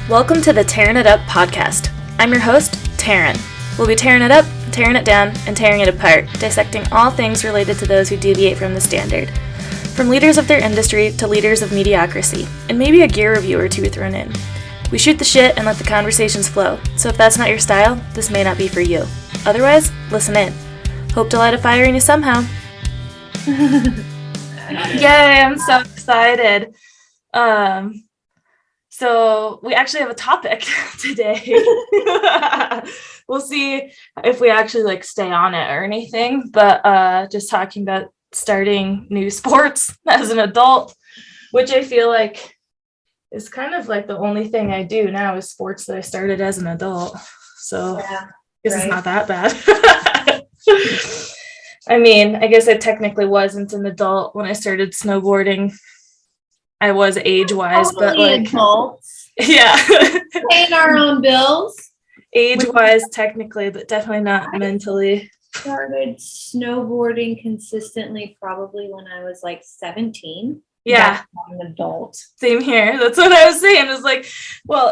Welcome to the Tearing It Up podcast. I'm your host, Taryn. We'll be tearing it up, tearing it down, and tearing it apart, dissecting all things related to those who deviate from the standard. From leaders of their industry to leaders of mediocrity, and maybe a gear review or two thrown in. We shoot the shit and let the conversations flow, so if that's not your style, this may not be for you. Otherwise, listen in. Hope to light a fire in you somehow. Yay, I'm so excited. So we actually have a topic today. We'll see if we actually stay on it or anything, but just talking about starting new sports as an adult, which I feel like is kind of like the only thing I do now is sports that I started as an adult. So I guess It's not that bad. I mean, I guess I technically wasn't an adult when I started snowboarding. I was age-wise, totally but adults. Yeah. Paying our own bills. Age-wise, technically, but definitely not mentally. Started snowboarding consistently probably when I was 17. Yeah. An adult. Same here. That's what I was saying. It's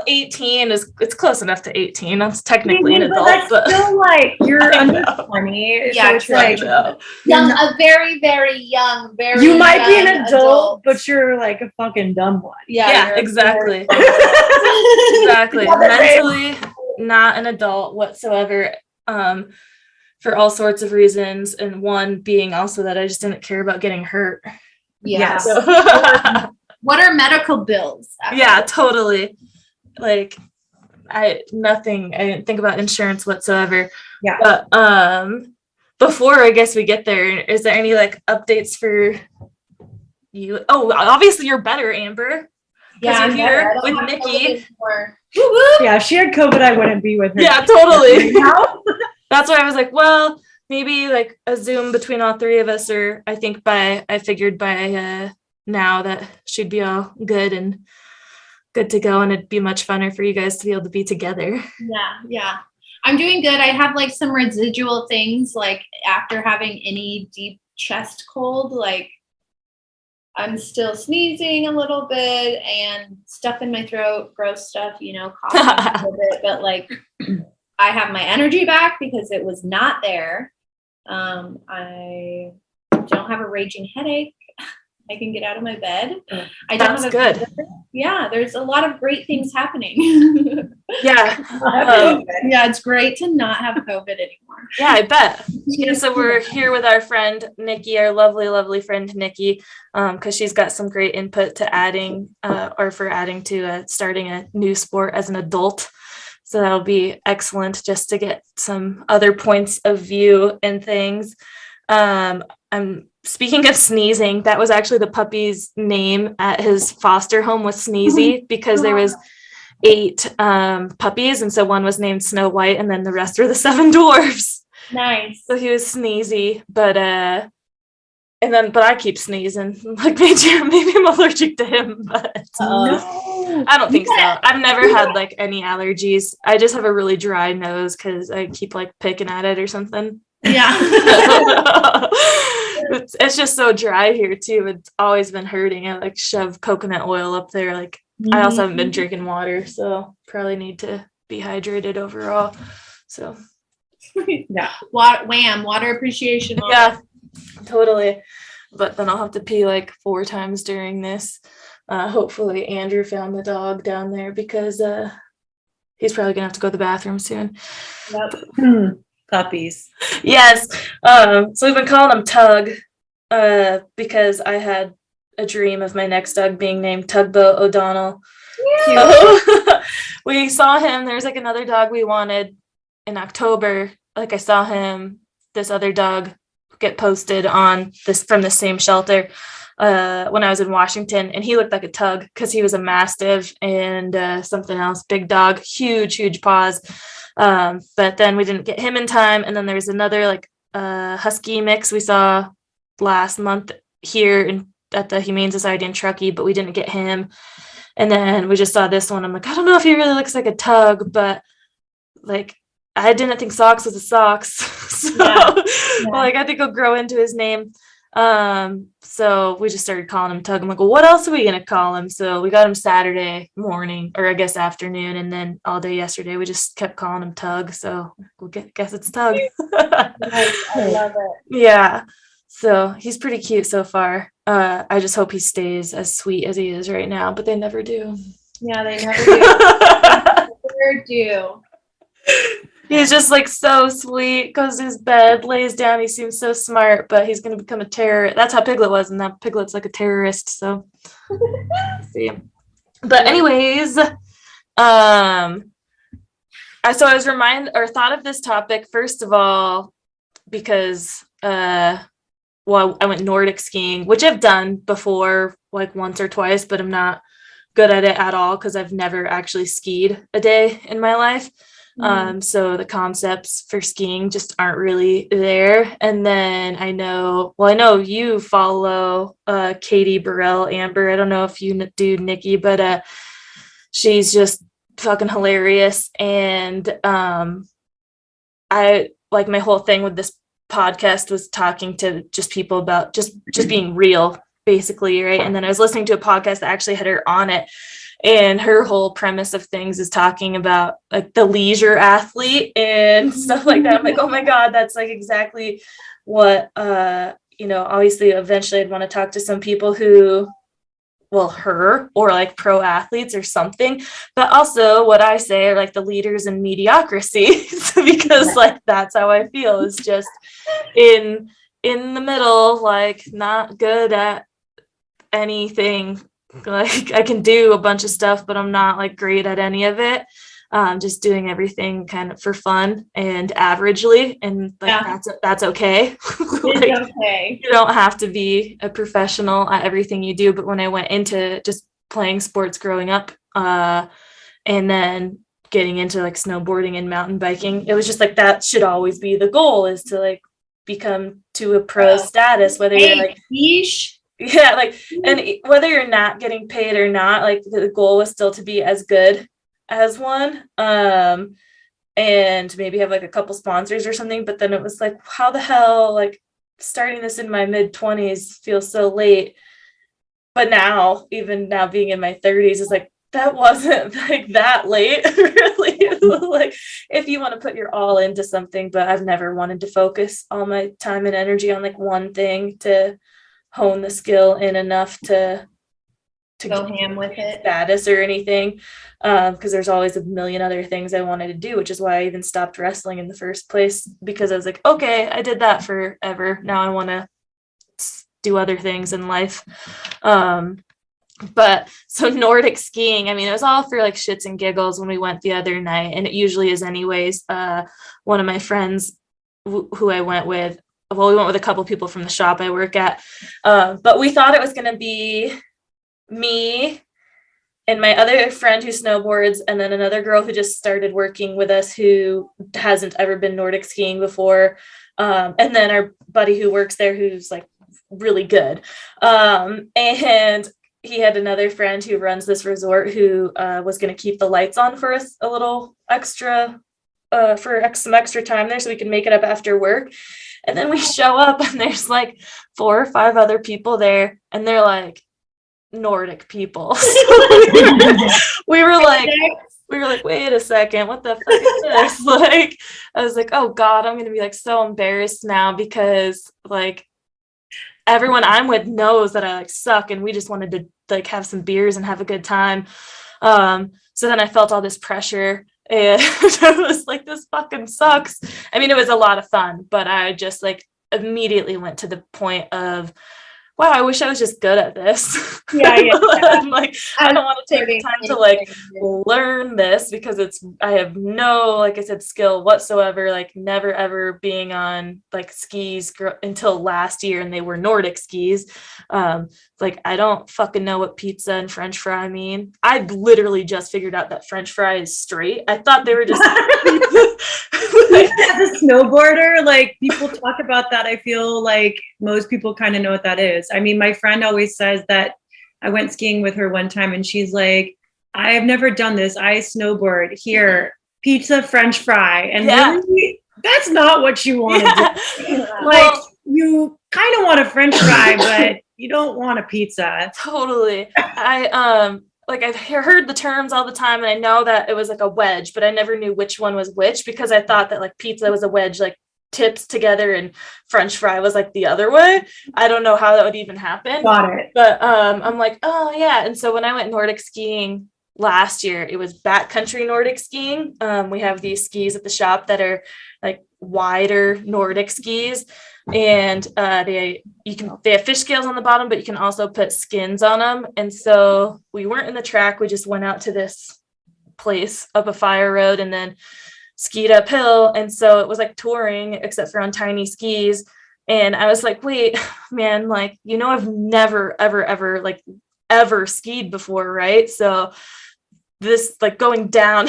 18 it's close enough to 18. That's technically an adult, but still you're under 20. Yeah, so it's young, a very, very young, very you might be an young adult, but you're a fucking dumb one. Yeah, exactly. Exactly. Mentally not an adult whatsoever. For all sorts of reasons, and one being also that I just didn't care about getting hurt. Yeah. So. What are medical bills? Yeah, totally. I didn't think about insurance whatsoever. Yeah. But before I guess we get there, is there any updates for you? Oh, obviously you're better, Amber. Yeah, you're here with Nyki. Yeah, if she had COVID, I wouldn't be with her. Yeah, totally. That's why I was well, maybe a Zoom between all three of us, or I figured by now that she'd be all good to go, and it'd be much funner for you guys to be able to be together. Yeah. I'm doing good. I have some residual things after having any deep chest cold, I'm still sneezing a little bit and stuff in my throat, gross stuff, coughing a little bit, but I have my energy back because it was not there. I don't have a raging headache. I can get out of my bed. I don't That's good. Yeah, there's a lot of great things happening. Yeah. Yeah, it's great to not have COVID anymore. Yeah, I bet. Yeah, so we're here with our friend Nyki, our lovely, lovely friend Nyki, because she's got some great input to adding to starting a new sport as an adult. So that'll be excellent just to get some other points of view and things. I'm speaking of sneezing, that was actually the puppy's name at his foster home was Sneezy, because there was 8 puppies, and so one was named Snow White, and then the rest were the 7 dwarfs. Nice. So he was Sneezy, but I keep sneezing. Maybe I'm allergic to him, but I don't think so. I've never had any allergies. I just have a really dry nose because I keep picking at it or something. Yeah. It's just so dry here too. It's always been hurting. I shove coconut oil up there. I also haven't been drinking water, so probably need to be hydrated overall. So yeah. Water appreciation. Yeah, totally. But then I'll have to pee 4 times during this. Hopefully Andrew found the dog down there because he's probably gonna have to go to the bathroom soon. Yep. Puppies. Yes. So we've been calling him Tug because I had a dream of my next dog being named Tugboat O'Donnell. Yeah. So we saw him. There's another dog we wanted in October. I saw this other dog get posted on this from the same shelter when I was in Washington, and he looked like a Tug because he was a Mastiff and something else, big dog, huge paws. But then we didn't get him in time, and then there was another husky mix we saw last month here at the Humane Society in Truckee, but we didn't get him. And then we just saw this one. I'm I don't know if he really looks like a Tug, but I didn't think Socks was a Socks. So I had to go grow into his name. So we just started calling him Tug. I'm like, well, what else are we gonna call him? So we got him Saturday morning, or I guess afternoon, and then all day yesterday we just kept calling him Tug. So we'll guess it's Tug. Nice. I love it. Yeah. So he's pretty cute so far. I just hope he stays as sweet as he is right now, but they never do. Yeah, they never do. Never do. He's just like so sweet, goes to his bed, lays down. He seems so smart, but he's going to become a terrorist. That's how Piglet was, and now Piglet's like a terrorist. So, see. But anyways, I was thought of this topic first of all because I went Nordic skiing, which I've done before, like once or twice, but I'm not good at it at all because I've never actually skied a day in my life. So the concepts for skiing just aren't really there. And then I know you follow Katie Burrell Amber. I don't know if you do, Nyki, but she's just fucking hilarious. And I like my whole thing with this podcast was talking to just people about just being real, basically, right? And then I was listening to a podcast that actually had her on it. And her whole premise of things is talking about like the leisure athlete and stuff like that. I'm like, oh my God, that's like exactly what, obviously eventually I'd want to talk to some people who, her or like pro athletes or something, but also what I say are like the leaders in mediocrity because like, that's how I feel is just in the middle, like not good at anything. Like I can do a bunch of stuff, but I'm not like great at any of it. Just doing everything kind of for fun and averagely, and like that's okay. Like, okay. You don't have to be a professional at everything you do. But when I went into just playing sports growing up, and then getting into like snowboarding and mountain biking, it was just like that should always be the goal, is to like become to a pro status, whether you're like yeah, like, and whether you're not getting paid or not, like the goal was still to be as good as one, and maybe have like a couple sponsors or something. But then it was like, how the hell, like starting this in my mid-20s feels so late. But now, even now being in my 30s, is like, that wasn't like that late, really. Like if you want to put your all into something, but I've never wanted to focus all my time and energy on like one thing to hone the skill in enough to go ham with it, status or anything, because there's always a million other things I wanted to do, which is why I even stopped wrestling in the first place, because I was like, okay, I did that forever, now I want to do other things in life. But so Nordic skiing, I mean, it was all for like shits and giggles when we went the other night, and it usually is anyways. One of my friends who I went with, we went with a couple people from the shop I work at, but we thought it was going to be me and my other friend who snowboards, and then another girl who just started working with us who hasn't ever been Nordic skiing before, and then our buddy who works there who's like really good, and he had another friend who runs this resort who was going to keep the lights on for us a little extra, for some extra time there so we can make it up after work. And then we show up and there's like 4 or 5 other people there, and they're like Nordic people. we were like, wait a second, what the fuck is this? Like, I was like, oh God, I'm gonna be like so embarrassed now, because like everyone I'm with knows that I like suck, and we just wanted to like have some beers and have a good time. So then I felt all this pressure, and I was like, this fucking sucks. I mean, it was a lot of fun, but I just like immediately went to the point of, wow, I wish I was just good at this. Yeah. I'm like, I don't want to take the time to like learn this, because I have no, like I said, skill whatsoever, like never ever being on like skis until last year, and they were Nordic skis. Like I don't fucking know what pizza and French fry mean. I literally just figured out that French fry is straight. I thought they were just like, as a snowboarder, like people talk about that. I feel like most people kind of know what that is. I mean, my friend always says that. I went skiing with her one time and she's like, I've never done this. I snowboard here, pizza, French fry. And really, that's not what you want to do. Like you kind of want a French fry, but you don't want a pizza. Totally. I've heard the terms all the time, and I know that it was like a wedge, but I never knew which one was which, because I thought that like pizza was a wedge, like tips together, and French fry was like the other way. I don't know how that would even happen. Got it. But I'm like, oh yeah. And so when I went Nordic skiing last year, it was backcountry Nordic skiing. We have these skis at the shop that are like wider Nordic skis, and they have fish scales on the bottom, but you can also put skins on them. And so we weren't in the track, we just went out to this place up a fire road and then skied uphill. And so it was like touring, except for on tiny skis. And I was like, wait, man, like, I've never ever like ever skied before, right? So this like going down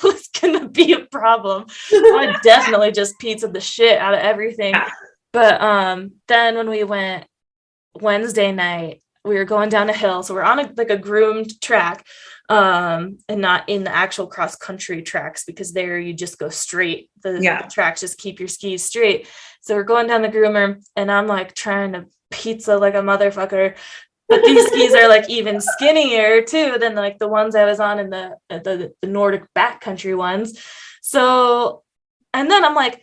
was gonna be a problem. I definitely just pizza the shit out of everything. But then when we went Wednesday night, we were going down a hill, so we're on a groomed track, and not in the actual cross country tracks, because there you just go straight. The tracks just keep your skis straight. So we're going down the groomer, and I'm like trying to pizza like a motherfucker. But these skis are like even skinnier too than like the ones I was on in the Nordic backcountry ones. So, and then I'm like,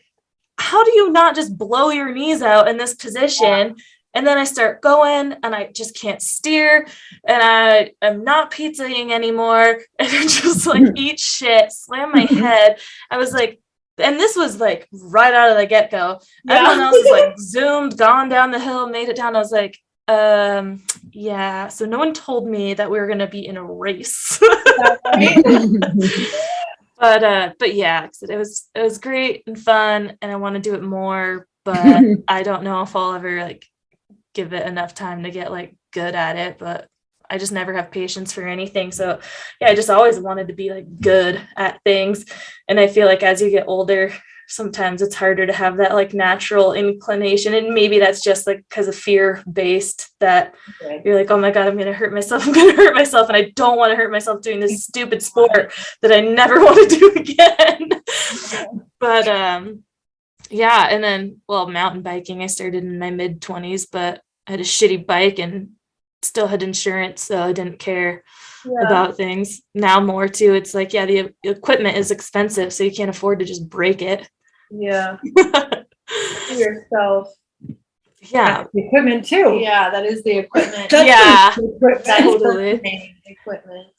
how do you not just blow your knees out in this position? And then I start going and I just can't steer, and I am not pizzaing anymore. And I just like eat shit, slam my head. I was like, and this was like right out of the get-go. Everyone else is like zoomed, gone down the hill, made it down. I was like, yeah, so no one told me that we were gonna be in a race. But yeah, it was great and fun, and I want to do it more, but I don't know if I'll ever like give it enough time to get like good at it. But I just never have patience for anything. So yeah, I just always wanted to be like good at things. And I feel like as you get older, sometimes it's harder to have that like natural inclination. And maybe that's just like because of fear based, that you're like, oh my God, I'm going to hurt myself. And I don't want to hurt myself doing this stupid sport that I never want to do again. But yeah. And then, well, mountain biking, I started in my mid-20s, but I had a shitty bike and still had insurance, so I didn't care about things. Now more too, it's like, yeah, the equipment is expensive, so you can't afford to just break it. Yeah. Yourself. Yeah. That's the equipment too. Yeah, that is the equipment. Yeah. That's Totally. Equipment.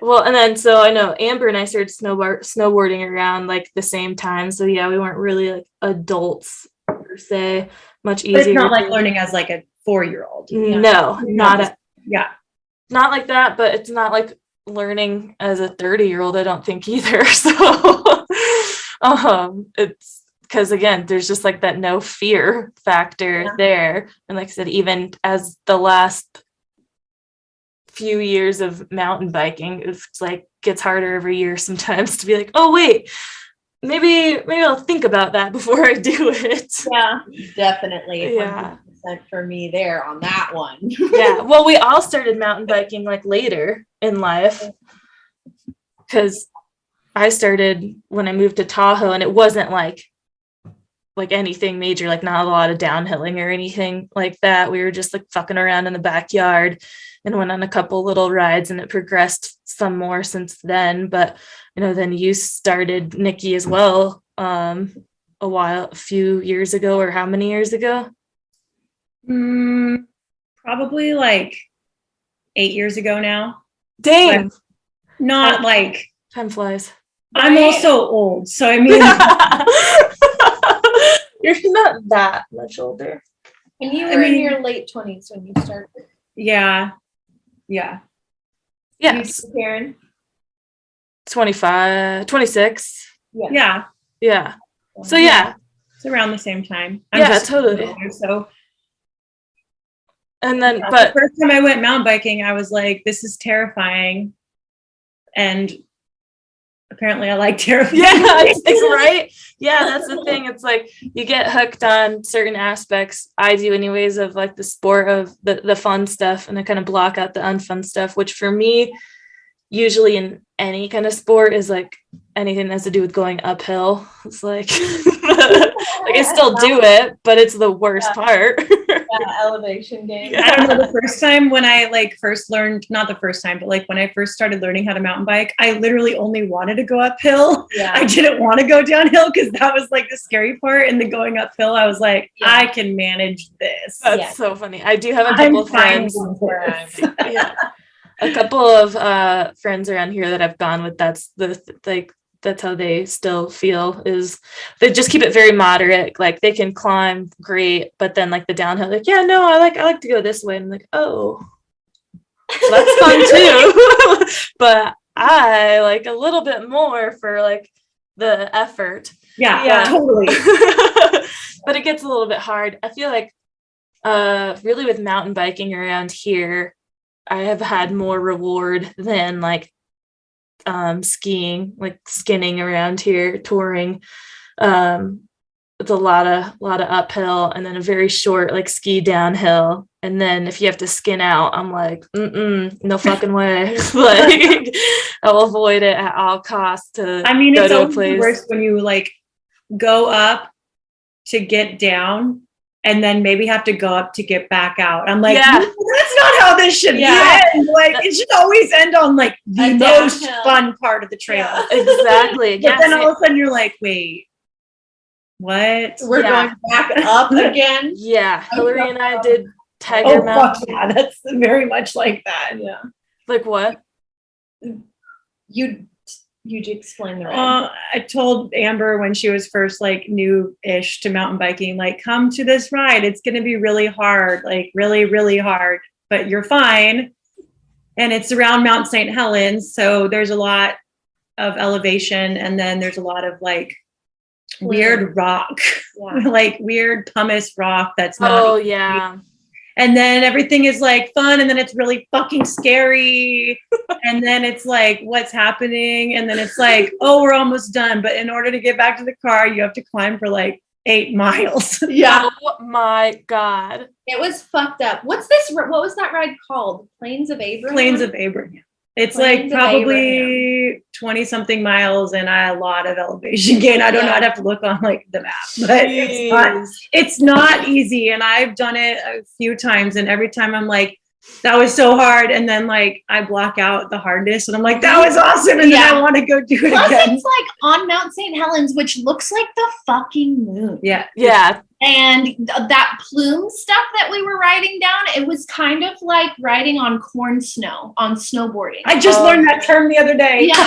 Well, and then so I know Amber and I started snowboarding around like the same time. So yeah, we weren't really like adults per se. Much easier. But it's not like learning as like a 4-year-old. No, not like that. But it's not like learning as a 30-year-old, I don't think either. So it's because again, there's just like that no fear factor there. And like I said, even as the last few years of mountain biking, it's like gets harder every year sometimes to be like, oh wait, maybe I'll think about that before I do it. Yeah, definitely. Yeah. 100% for me there on that one. Yeah. Well, we all started mountain biking like later in life, because I started when I moved to Tahoe, and it wasn't like anything major, like not a lot of downhilling or anything like that. We were just like fucking around in the backyard and went on a couple little rides, and it progressed some more since then. But then you started, Nyki, as well, a few years ago, or how many years ago? Probably like 8 years ago now. Dang. But not like time flies. I'm also old, so I mean you're not that much older. And you were in your late 20s when you started. Yeah. Yes. Karen? 25, 26. Yeah. So yeah. It's around the same time. Totally. Older, so. And then, but the first time I went mountain biking, I was like, this is terrifying. And apparently I like terrifying. Yeah, it's right. Yeah, that's the thing. It's like you get hooked on certain aspects. I do anyways, of like the sport, of the fun stuff, and I kind of block out the unfun stuff, which for me, usually in any kind of sport, is like anything that has to do with going uphill. It's like, like I still do it, but it's the worst part. elevation game. Yeah. I don't know, the first time when I like first learned, not the first time, but like when I first started learning how to mountain bike, I literally only wanted to go uphill. Yeah. I didn't want to go downhill because that was like the scary part. And the going uphill, I was like, Yeah. I can manage this. That's Yeah. so funny. I do have a couple of fine friends. with this. Yeah. A couple of friends around here that I've gone with, that's that's how they still feel, is they just keep it very moderate. Like they can climb great, but then like the downhill, like, yeah, no, I like to go this way. And I'm like, oh, that's fun too. But I like a little bit more for like the effort. Yeah, totally. But it gets a little bit hard. I feel like really with mountain biking around here, I have had more reward than like skiing, like skinning around here, touring. It's a lot of uphill and then a very short like ski downhill. And then if you have to skin out, I'm like, no fucking way. Like I'll avoid it at all costs to I mean, go it's to a always the place. worst when you like go up to get down and then maybe have to go up to get back out. I'm like, Yeah. "No, that's not how this should end. Like it should always end on like the most fun part of the trail. Yeah, exactly. But then all of a sudden you're like, wait, what? We're going back up again. Yeah, Hillary and I did Tiger Oh, Mountain. fuck yeah, that's very much like that. Yeah. Like what? You'd explain the ride. I told Amber when she was first like new-ish to mountain biking, like, come to this ride. It's going to be really hard, like really, really hard, but you're fine. And it's around Mount St. Helens. So there's a lot of elevation. And then there's a lot of like weird rock, like weird pumice rock. That's not. Oh yeah. And then everything is like fun, and then it's really fucking scary. And then it's like, what's happening? And then it's like, oh, we're almost done. But in order to get back to the car, you have to climb for like 8 miles. Yeah. Oh my God. It was fucked up. What was that ride called? Plains of Abraham? Plains of Abraham. It's Plains like of probably 20 something miles and a lot of elevation gain. I don't know. I'd have to look on like the map, but it's not easy. And I've done it a few times, and every time I'm like, that was so hard. And then like I block out the hardest and I'm like, that was awesome. And then I want to go do it Plus, again. it's like on Mount St. Helens, which looks like the fucking moon. Yeah. Yeah. And that plume stuff that we were riding down, it was kind of like riding on corn snow, on snowboarding. I just learned that term the other day. Yeah.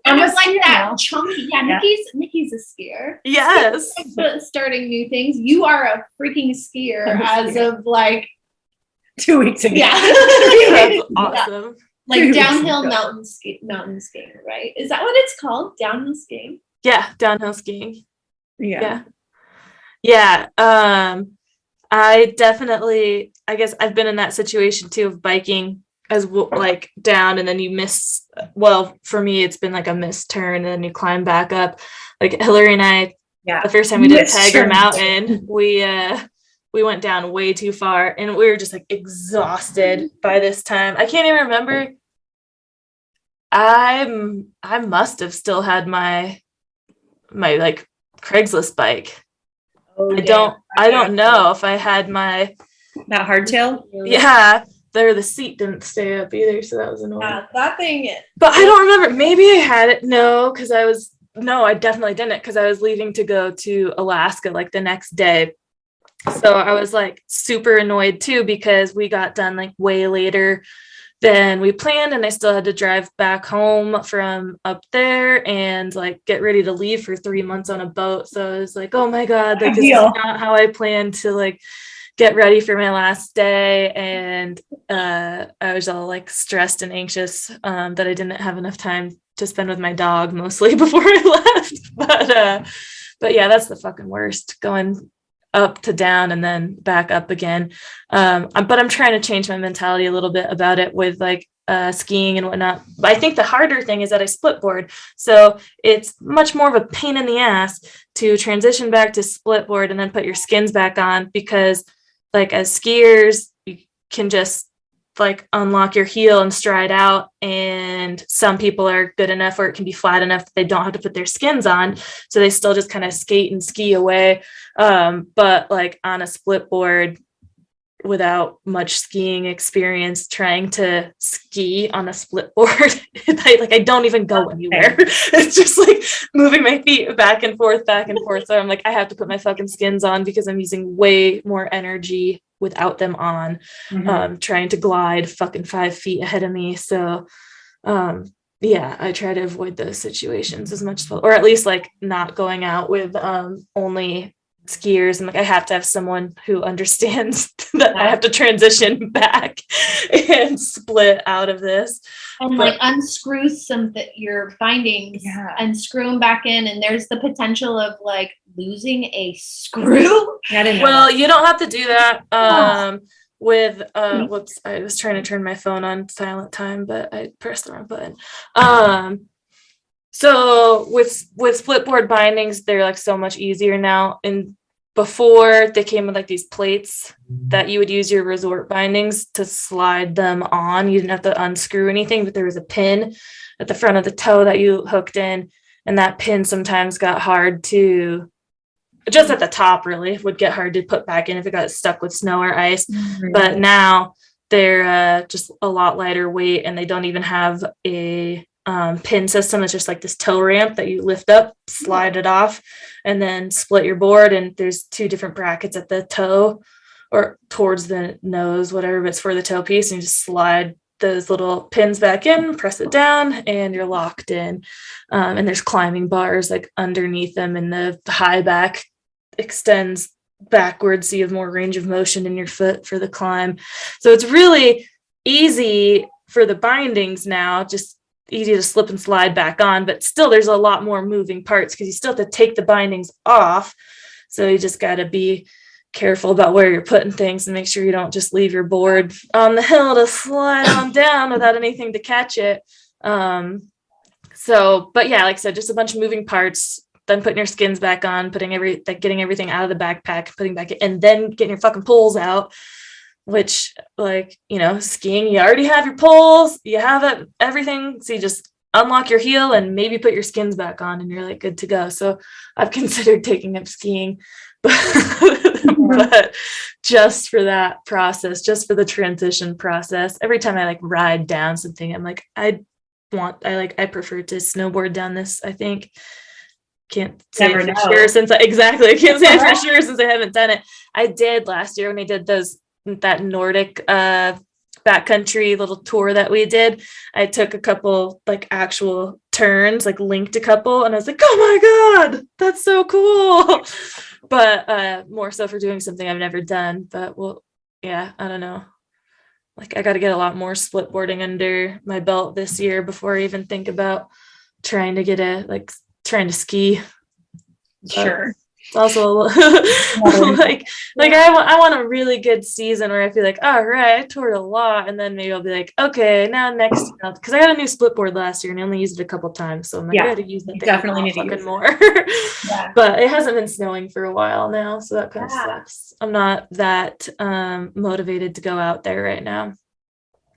It was like that now. chunky. Yeah, Nikki's a skier. Yes. Starting new things. You are a freaking skier as of like 2 weeks ago. Yeah. That's awesome. Like downhill mountain skiing, right? Is that what it's called? Downhill skiing? Yeah, downhill skiing. Yeah. Yeah. I definitely, I guess I've been in that situation too of biking as like down and then you miss, well, for me, it's been like a missed turn and then you climb back up. Like Hillary and I, the first time we did Tiger Mountain, we went down way too far and we were just like exhausted by this time. I can't even remember. I must have still had my like Craigslist bike. Oh, I don't know if I had my that hardtail. Yeah, the seat didn't stay up either, so that was annoying. That thing. But I don't remember. Maybe I had it. No, I definitely didn't because I was leaving to go to Alaska like the next day. So I was like super annoyed too because we got done like way later than we planned and I still had to drive back home from up there and like get ready to leave for 3 months on a boat. So I was like, oh my God, like this is not how I planned to like get ready for my last day. And I was all like stressed and anxious that I didn't have enough time to spend with my dog mostly before I left. But yeah, that's the fucking worst, going up to down and then back up again. But I'm trying to change my mentality a little bit about it with like skiing and whatnot. But I think the harder thing is that I split board. So it's much more of a pain in the ass to transition back to split board and then put your skins back on because like as skiers, you can just like unlock your heel and stride out, and some people are good enough where it can be flat enough that they don't have to put their skins on, so they still just kind of skate and ski away. But like on a split board, without much skiing experience, trying to ski on a split board, I don't even go anywhere. It's just like moving my feet back and forth. So I'm like, I have to put my fucking skins on because I'm using way more energy without them on, trying to glide fucking 5 feet ahead of me. So yeah, I try to avoid those situations as much as possible, or at least like not going out with only skiers, and like I have to have someone who understands that I have to transition back and split out of this, and like unscrew your bindings and screw them back in, and there's the potential of like losing a screw. Well, you don't have to do that with whoops, I was trying to turn my phone on silent time, but I pressed the wrong button. So with split board bindings, they're like so much easier now. And before, they came with like these plates that you would use your resort bindings to slide them on. You didn't have to unscrew anything, but there was a pin at the front of the toe that you hooked in, and that pin sometimes got hard to, just at the top really, would get hard to put back in if it got stuck with snow or ice. But now they're just a lot lighter weight, and they don't even have a pin system. It's just like this toe ramp that you lift up, slide it off, and then split your board. And there's 2 different brackets at the toe or towards the nose, whatever, but it's for the toe piece, and you just slide those little pins back in, press it down, and you're locked in. And there's climbing bars like underneath them, and the high back extends backwards so you have more range of motion in your foot for the climb. So it's really easy for the bindings now, just easy to slip and slide back on, but still there's a lot more moving parts because you still have to take the bindings off. So you just got to be careful about where you're putting things and make sure you don't just leave your board on the hill to slide on down without anything to catch it. So, but yeah, like I said, just a bunch of moving parts, then putting your skins back on, getting everything out of the backpack, putting back, and then getting your fucking poles out. Which, like, you know, skiing, you already have your poles, you have everything, so you just unlock your heel and maybe put your skins back on, and you're like good to go. So I've considered taking up skiing, but just for that process, just for the transition process, every time I like ride down something, I'm like, I prefer to snowboard down this. I think can't say it for sure since I can't say it for sure since I haven't done it. I did last year when I did that Nordic backcountry little tour that we did. I took a couple like actual turns, like linked a couple, and I was like, oh my god, that's so cool. But more so for doing something I've never done. But well, yeah, I don't know, like I got to get a lot more split boarding under my belt this year before I even think about trying to ski. Sure. Also like I want a really good season where I feel like, all right, I toured a lot, and then maybe I'll be like, okay, now next, because I got a new split board last year and I only used it a couple times, so I'm like, I gotta use that. Definitely need to use more. But it hasn't been snowing for a while now, so that kind of sucks. I'm not that motivated to go out there right now.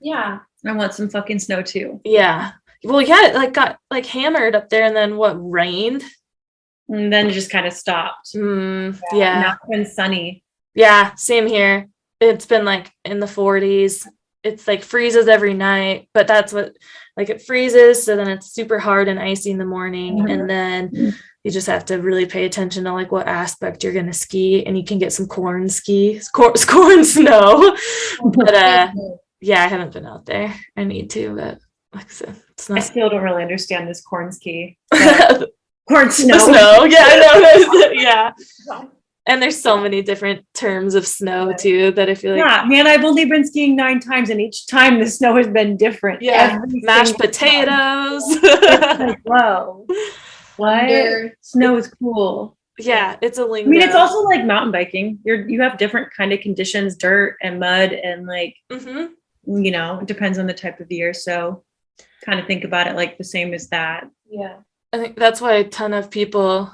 I want some fucking snow too. Well, it like got like hammered up there, and then rained. And then just kind of stopped. Now it's been sunny. Yeah, same here. It's been like in the 40s. It's like freezes every night, but that's what, like, it freezes, so then it's super hard and icy in the morning, and then you just have to really pay attention to like what aspect you're gonna ski, and you can get some corn snow. But I haven't been out there. I need to, but like I said, it's not. I still don't really understand this corn ski. Corn snow. Yeah. And there's so many different terms of snow too that I feel like. Yeah, man, I've only been skiing 9 times, and each time the snow has been different. Yeah, mashed potatoes. Like, whoa, what? Snow is cool. Yeah, it's a lingo. I mean, it's also like mountain biking. You have different kind of conditions, dirt and mud, and like, you know, it depends on the type of year. So, kind of think about it like the same as that. Yeah. I think that's why a ton of people,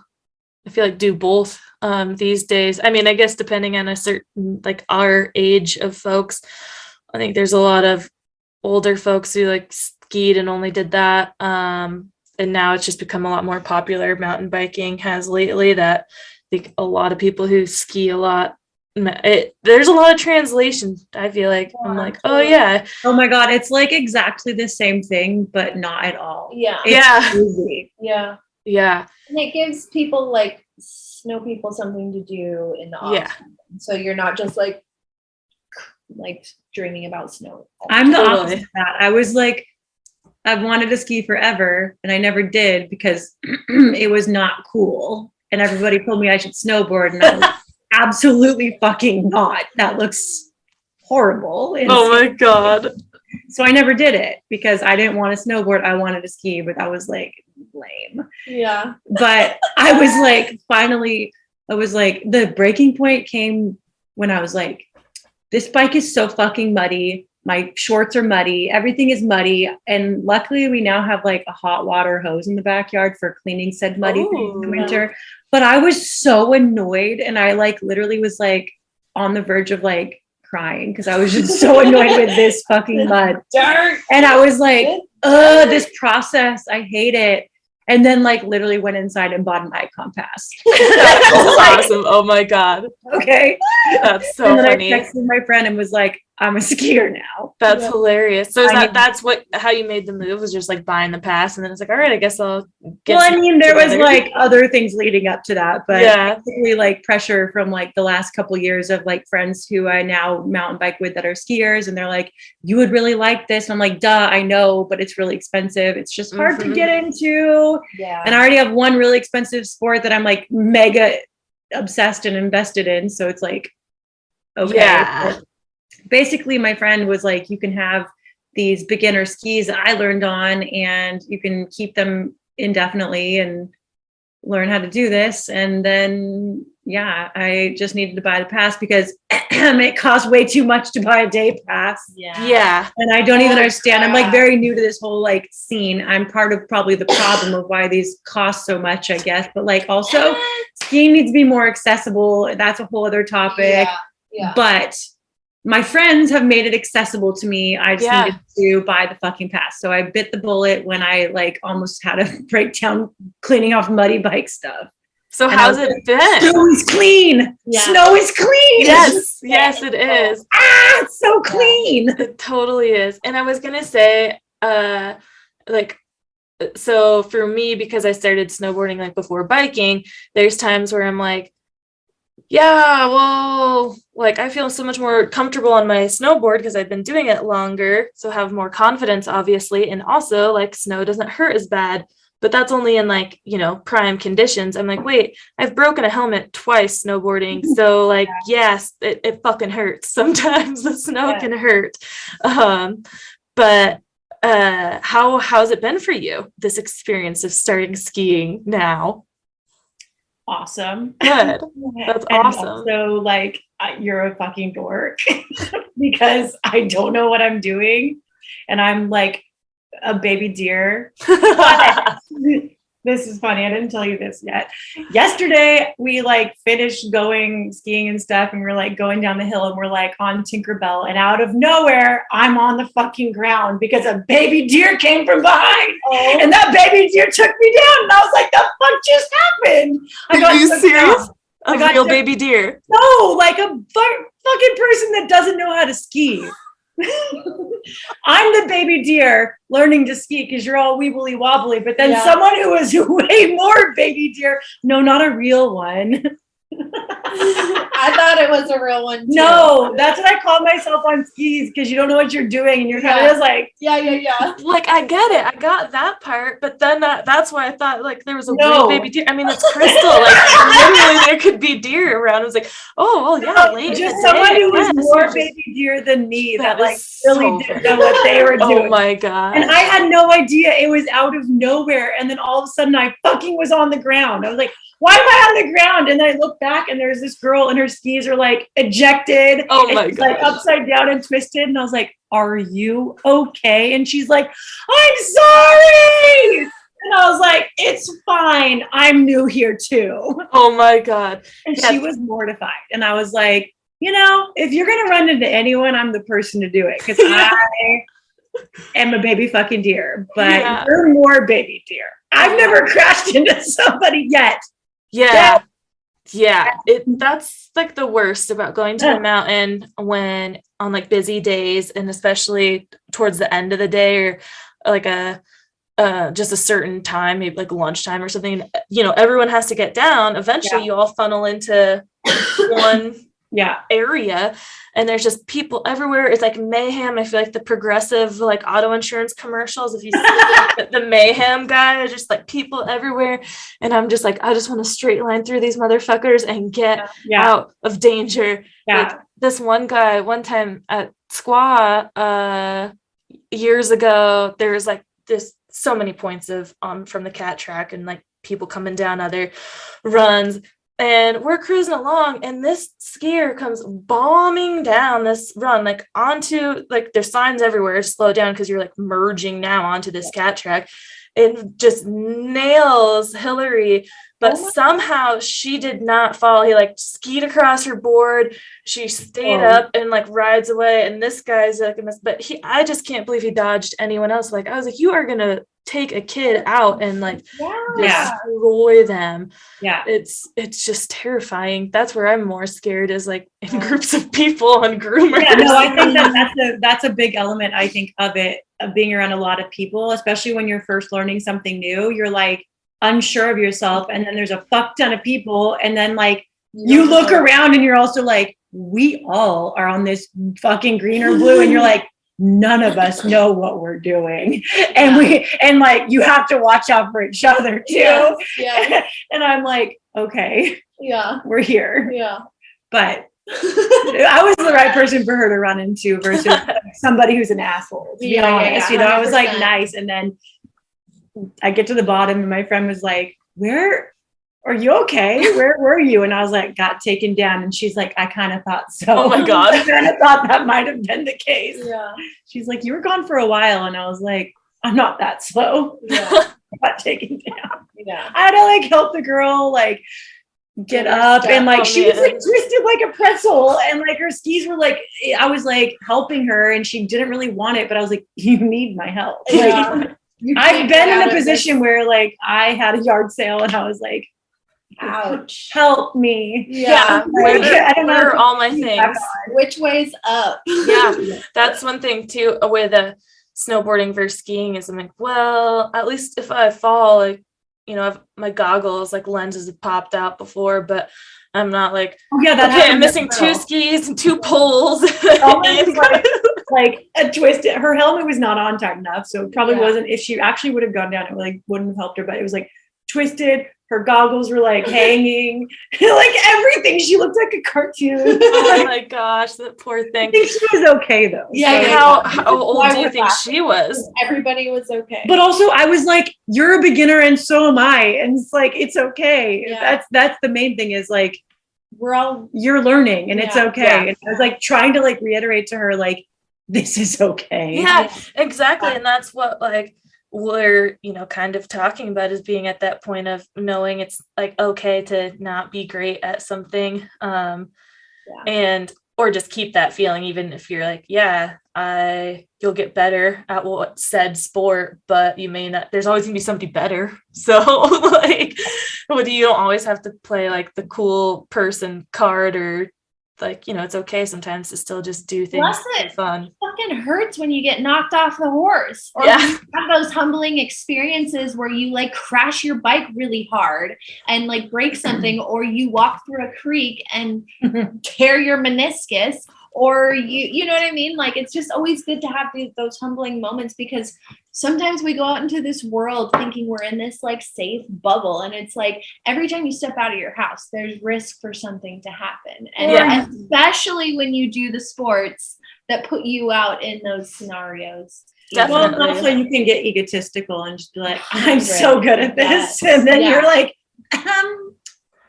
I feel like, do both these days. I mean, I guess depending on a certain, like, our age of folks, I think there's a lot of older folks who like skied and only did that. And now it's just become a lot more popular. Mountain biking has lately that I think a lot of people who ski a lot, there's a lot of translation. I feel like I'm like, oh yeah. Oh my God. It's like exactly the same thing, but not at all. Yeah. It's crazy. Yeah. Yeah. And it gives people like snow people something to do in the off season. So you're not just like dreaming about snow. I'm the opposite of that. I was like, I've wanted to ski forever and I never did because it was not cool. And everybody told me I should snowboard and I was absolutely fucking not. That looks horrible. Oh my God. So I never did it because I didn't want to snowboard. I wanted to ski, but I was like lame. Yeah. But I was like, finally, I was like, the breaking point came when I was like, this bike is so fucking muddy. My shorts are muddy. Everything is muddy. And luckily we now have like a hot water hose in the backyard for cleaning said muddy things in the winter. But I was so annoyed. And I like literally was like on the verge of like crying because I was just so annoyed with this fucking mud. Dirt. And I was like, this process, I hate it. And then like literally went inside and bought an icon pass. That's awesome. Oh my God. Okay. That's so and then funny. I texted my friend and was like, I'm a skier now. That's hilarious. So that's how you made the move, was just like buying the pass, and then it's like, all right, I guess I'll get. Well, I mean, there was like other things leading up to that, but basically like pressure from like the last couple years of like friends who I now mountain bike with that are skiers, and they're like, you would really like this. And I'm like, duh, I know, but it's really expensive. It's just hard to get into. Yeah. And I already have one really expensive sport that I'm like mega obsessed and invested in. So it's like, okay. Yeah. But basically, my friend was like, you can have these beginner skis that I learned on and you can keep them indefinitely and learn how to do this. And then, yeah, I just needed to buy the pass because it costs way too much to buy a day pass. Yeah. And I don't even understand. I'm like very new to this whole like scene. I'm part of probably the problem of why these cost so much, I guess. But like also skiing needs to be more accessible. That's a whole other topic. Yeah. But my friends have made it accessible to me. I just needed to buy the fucking pass. So I bit the bullet when I like almost had a breakdown cleaning off muddy bike stuff. So how's it been? Snow is clean. Yeah. Snow is clean. Yes, it is. It's so clean. It totally is. And I was gonna say, so for me, because I started snowboarding like before biking, there's times where I'm like, yeah, well, like I feel so much more comfortable on my snowboard because I've been doing it longer, so have more confidence, obviously, and also like snow doesn't hurt as bad. But that's only in like, prime conditions. I'm like, wait, I've broken a helmet twice snowboarding, so like, yes, it fucking hurts. Sometimes the snow can hurt. But how's it been for you, this experience of starting skiing now? Awesome. Good. That's awesome. Also, like, you're a fucking dork because I don't know what I'm doing, and I'm like a baby deer. This is funny. I didn't tell you this yet. Yesterday, we like finished going skiing and stuff, and we're like going down the hill, and we're like on Tinkerbell, and out of nowhere, I'm on the fucking ground because a baby deer came from behind, and that baby deer took me down, and I was like, "The fuck just happened?" Are you serious? A real baby deer? No, like a fucking person that doesn't know how to ski. I'm the baby deer learning to ski because you're all weebly wobbly, but then someone who is way more baby deer, no, not a real one. I thought it was a real one too. No, that's what I call myself on skis because you don't know what you're doing and you're kind of just like like I get it, I got that part, but then that's why I thought like there was a real baby deer. I mean, it's crystal, like literally there could be deer around. I was like, oh well, yeah, just someone who was more baby deer than me that like really didn't know what they were doing. Oh my god! And I had no idea. It was out of nowhere, and then all of a sudden I fucking was on the ground. I was like, why am I on the ground? And then I look back and there's this girl and her skis are like ejected. Oh my god. Like upside down and twisted. And I was like, are you okay? And she's like, I'm sorry. And I was like, it's fine. I'm new here too. Oh my god. And she was mortified. And I was like, you know, if you're gonna run into anyone, I'm the person to do it because I am a baby fucking deer, but you're more baby deer. I've never crashed into somebody yet. Yeah. That's like the worst about going to the mountain when on like busy days, and especially towards the end of the day, or like just a certain time, maybe like lunchtime or something, you know, everyone has to get down. Eventually you all funnel into one area, and there's just people everywhere. It's like mayhem. I feel like the Progressive like auto insurance commercials, if you see the mayhem guy, just like people everywhere, and I'm just like, I just want to straight line through these motherfuckers and get out of danger. Like this one guy one time at Squaw years ago, there was like this so many points of from the cat track, and like people coming down other runs. And we're cruising along, and this skier comes bombing down this run, like onto, like there's signs everywhere, slow down because you're like merging now onto this cat track, and just nails Hillary. But somehow she did not fall. He like skied across her board. She stayed up and like rides away. And this guy's like, but I just can't believe he dodged anyone else. Like I was like, you are gonna take a kid out and like destroy them. It's just terrifying. That's where I'm more scared, is like in groups of people and groomers. I think that's a big element, I think, of it, of being around a lot of people, especially when you're first learning something new. You're like unsure of yourself, and then there's a fuck ton of people, and then like you look around and you're also like, we all are on this fucking green or blue, and you're like, none of us know what we're doing, and like you have to watch out for each other too. And I'm like, okay, we're here. But I was the right person for her to run into versus somebody who's an asshole, to be honest. You know, I was like nice, and then I get to the bottom and my friend was like, where are you okay? Where were you? And I was like, got taken down. And she's like, I kind of thought so. Oh my God. I kind of thought that might have been the case. She's like, you were gone for a while. And I was like, I'm not that slow. I got taken down. I had to like help the girl like get up, and like she was like twisted like a pretzel, and like her skis were like, I was like helping her and she didn't really want it, but I was like, you need my help. Like, I've been in a position where like I had a yard sale and I was like, ouch, help me. Like, I don't know, where are all my things? Which way's up? That's one thing too with snowboarding versus skiing, is I'm like, well, at least if I fall, like, you know, my goggles, like lenses have popped out before, but I'm not like, I'm missing 2 skis and 2 poles. Like a twisted, her helmet was not on tight enough, so it probably wasn't. If she actually would have gone down, it like wouldn't have helped her, but it was like twisted. Her goggles were like hanging, like everything. She looked like a cartoon. Oh my gosh, that poor thing. I think she was okay though. How old do you think she was? Everybody was okay. But also I was like, you're a beginner and so am I. And it's like, it's okay. That's the main thing, is like, you're learning and it's okay. And I was like trying to like reiterate to her, like, this is okay. Exactly. And that's what like we're, you know, kind of talking about, is being at that point of knowing it's like okay to not be great at something, and or just keep that feeling, even if you're like, you'll get better at what said sport, but you may not, there's always gonna be somebody better. So like, you don't always have to play like the cool person card, or like, you know, it's okay sometimes to still just do things for fun. It fucking hurts when you get knocked off the horse, or you have those humbling experiences where you like crash your bike really hard and like break something, or you walk through a creek and tear your meniscus, or you know what I mean? Like, it's just always good to have those humbling moments, because sometimes we go out into this world thinking we're in this like safe bubble, and it's like every time you step out of your house, there's risk for something to happen. And especially when you do the sports that put you out in those scenarios. Definitely. Well, also you can get egotistical and just be like, I'm so good at this. And then you're like,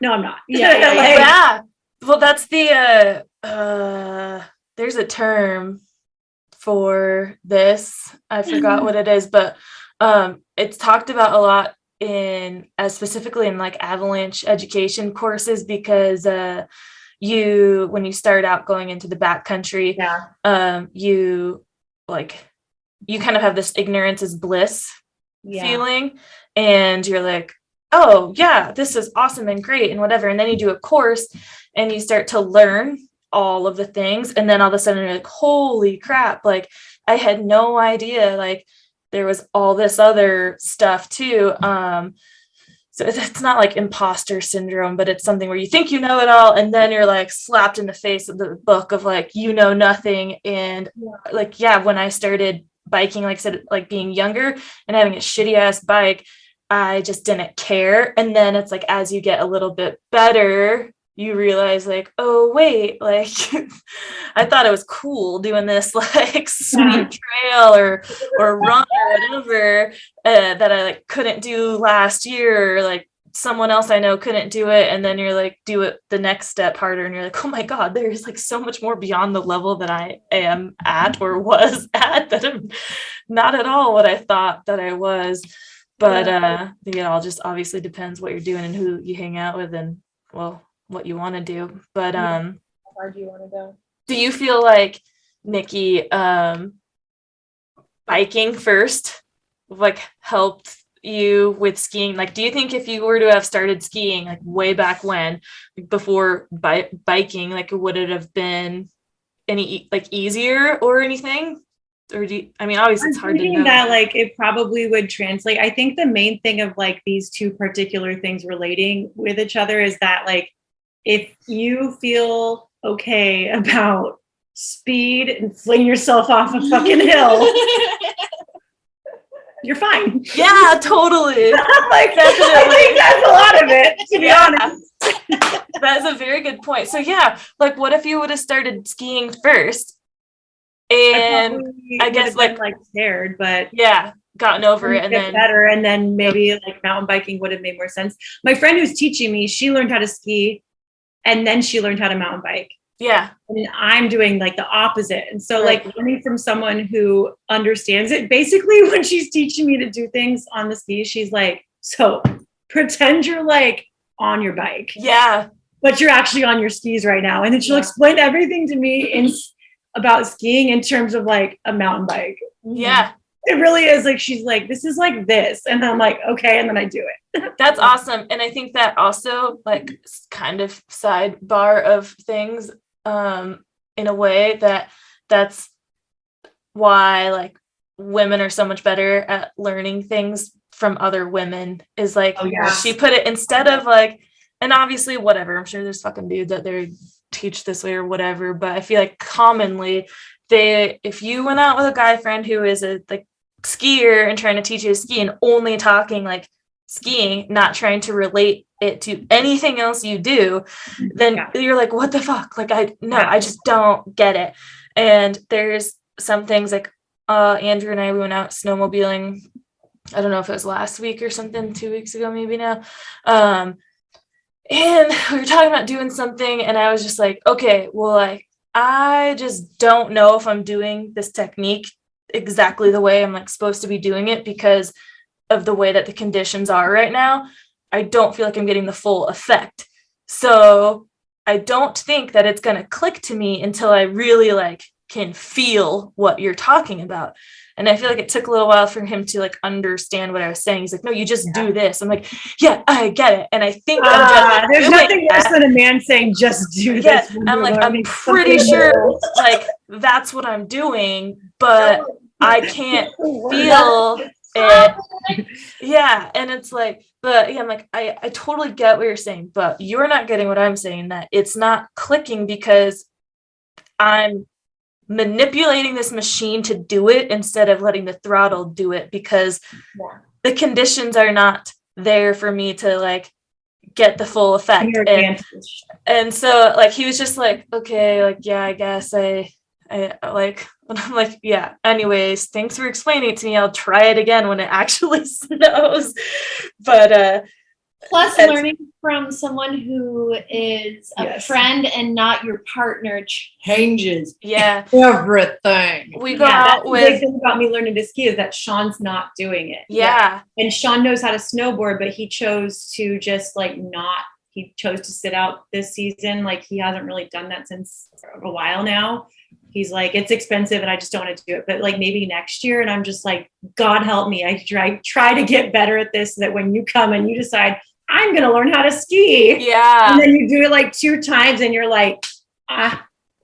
no, I'm not. Well, that's the, there's a term for this. I forgot what it is, but it's talked about a lot specifically in like avalanche education courses, because when you start out going into the backcountry, you kind of have this ignorance is bliss feeling, and you're like, oh yeah, this is awesome and great and whatever. And then you do a course and you start to learn all of the things, and then all of a sudden you're like, holy crap, like I had no idea like there was all this other stuff too. So it's not like imposter syndrome, but it's something where you think you know it all, and then you're like slapped in the face of the book of like, you know nothing. And like, yeah, when I started biking, like I said, like being younger and having a shitty ass bike, I just didn't care. And then it's like, as you get a little bit better, you realize like, oh wait, like I thought it was cool doing this like sweet trail or run or whatever that I like couldn't do last year, or like someone else I know couldn't do it. And then you're like, do it the next step harder, and you're like, oh my God, there's like so much more beyond the level that I am at or was at, that I'm not at all what I thought that I was. But it all just obviously depends what you're doing and who you hang out with, and well, what you want to do. But how far do you want to go? do you feel like, Nyki, biking first like helped you with skiing? Like, do you think if you were to have started skiing like way back when, before biking, like would it have been any like easier or anything? Or obviously it's hard to know that like it probably would translate. I think the main thing of like these two particular things relating with each other is that like, if you feel okay about speed and fling yourself off a fucking hill, you're fine. Yeah, totally. Like, I think that's a lot of it, to be honest. That's a very good point. So yeah, like what if you would have started skiing first? And I guess like scared, but gotten over it and then better, and then maybe like mountain biking would have made more sense. My friend who's teaching me, she learned how to ski and then she learned how to mountain bike. Yeah. And I'm doing like the opposite. And so like learning from someone who understands it, basically when she's teaching me to do things on the skis, she's like, so pretend you're like on your bike. Yeah. But you're actually on your skis right now. And then she'll explain everything to me about skiing in terms of like a mountain bike. Yeah. It really is like, she's like, this is like this. And I'm like, okay. And then I do it. That's awesome. And I think that also like kind of sidebar of things, in a way that's why like women are so much better at learning things from other women, is like, she put it instead of like, and obviously whatever, I'm sure there's fucking dudes that they teach this way or whatever, but I feel like commonly if you went out with a guy friend who is a like skier and trying to teach you to ski and only talking like skiing, not trying to relate it to anything else you do, then you're like, what the fuck? Like, I just don't get it. And there's some things like Andrew and I, we went out snowmobiling, I don't know if it was last week or something, 2 weeks ago maybe now, and we were talking about doing something, and I was just like, okay, well, like I just don't know if I'm doing this technique exactly the way I'm like supposed to be doing it, because of the way that the conditions are right now. I don't feel like I'm getting the full effect. So I don't think that it's going to click to me until I really like can feel what you're talking about. And I feel like it took a little while for him to like understand what I was saying. He's like, no, you just do this. I'm like, yeah, I get it. And I think there's nothing worse than a man saying, just do this. I'm like, I'm pretty sure like that's what I'm doing, but I can't feel it. Yeah. And it's like, but yeah, I'm like, I totally get what you're saying, but you're not getting what I'm saying, that it's not clicking because I'm manipulating this machine to do it instead of letting the throttle do it, because the conditions are not there for me to like get the full effect. And so like he was just like, okay, like yeah, I guess I like, and I'm like, yeah, anyways, thanks for explaining it to me. I'll try it again when it actually snows. But plus learning from someone who is a friend and not your partner changes everything. We go out with the big thing about me learning to ski is that Sean's not doing it. Yeah. And Sean knows how to snowboard, but he chose to just like not, he chose to sit out this season. Like he hasn't really done that since a while now. He's like, it's expensive and I just don't want to do it, but like maybe next year. And I'm just like, God help me. I try to get better at this so that when you come and you decide I'm going to learn how to ski. Yeah. And then you do it like 2 times and you're like,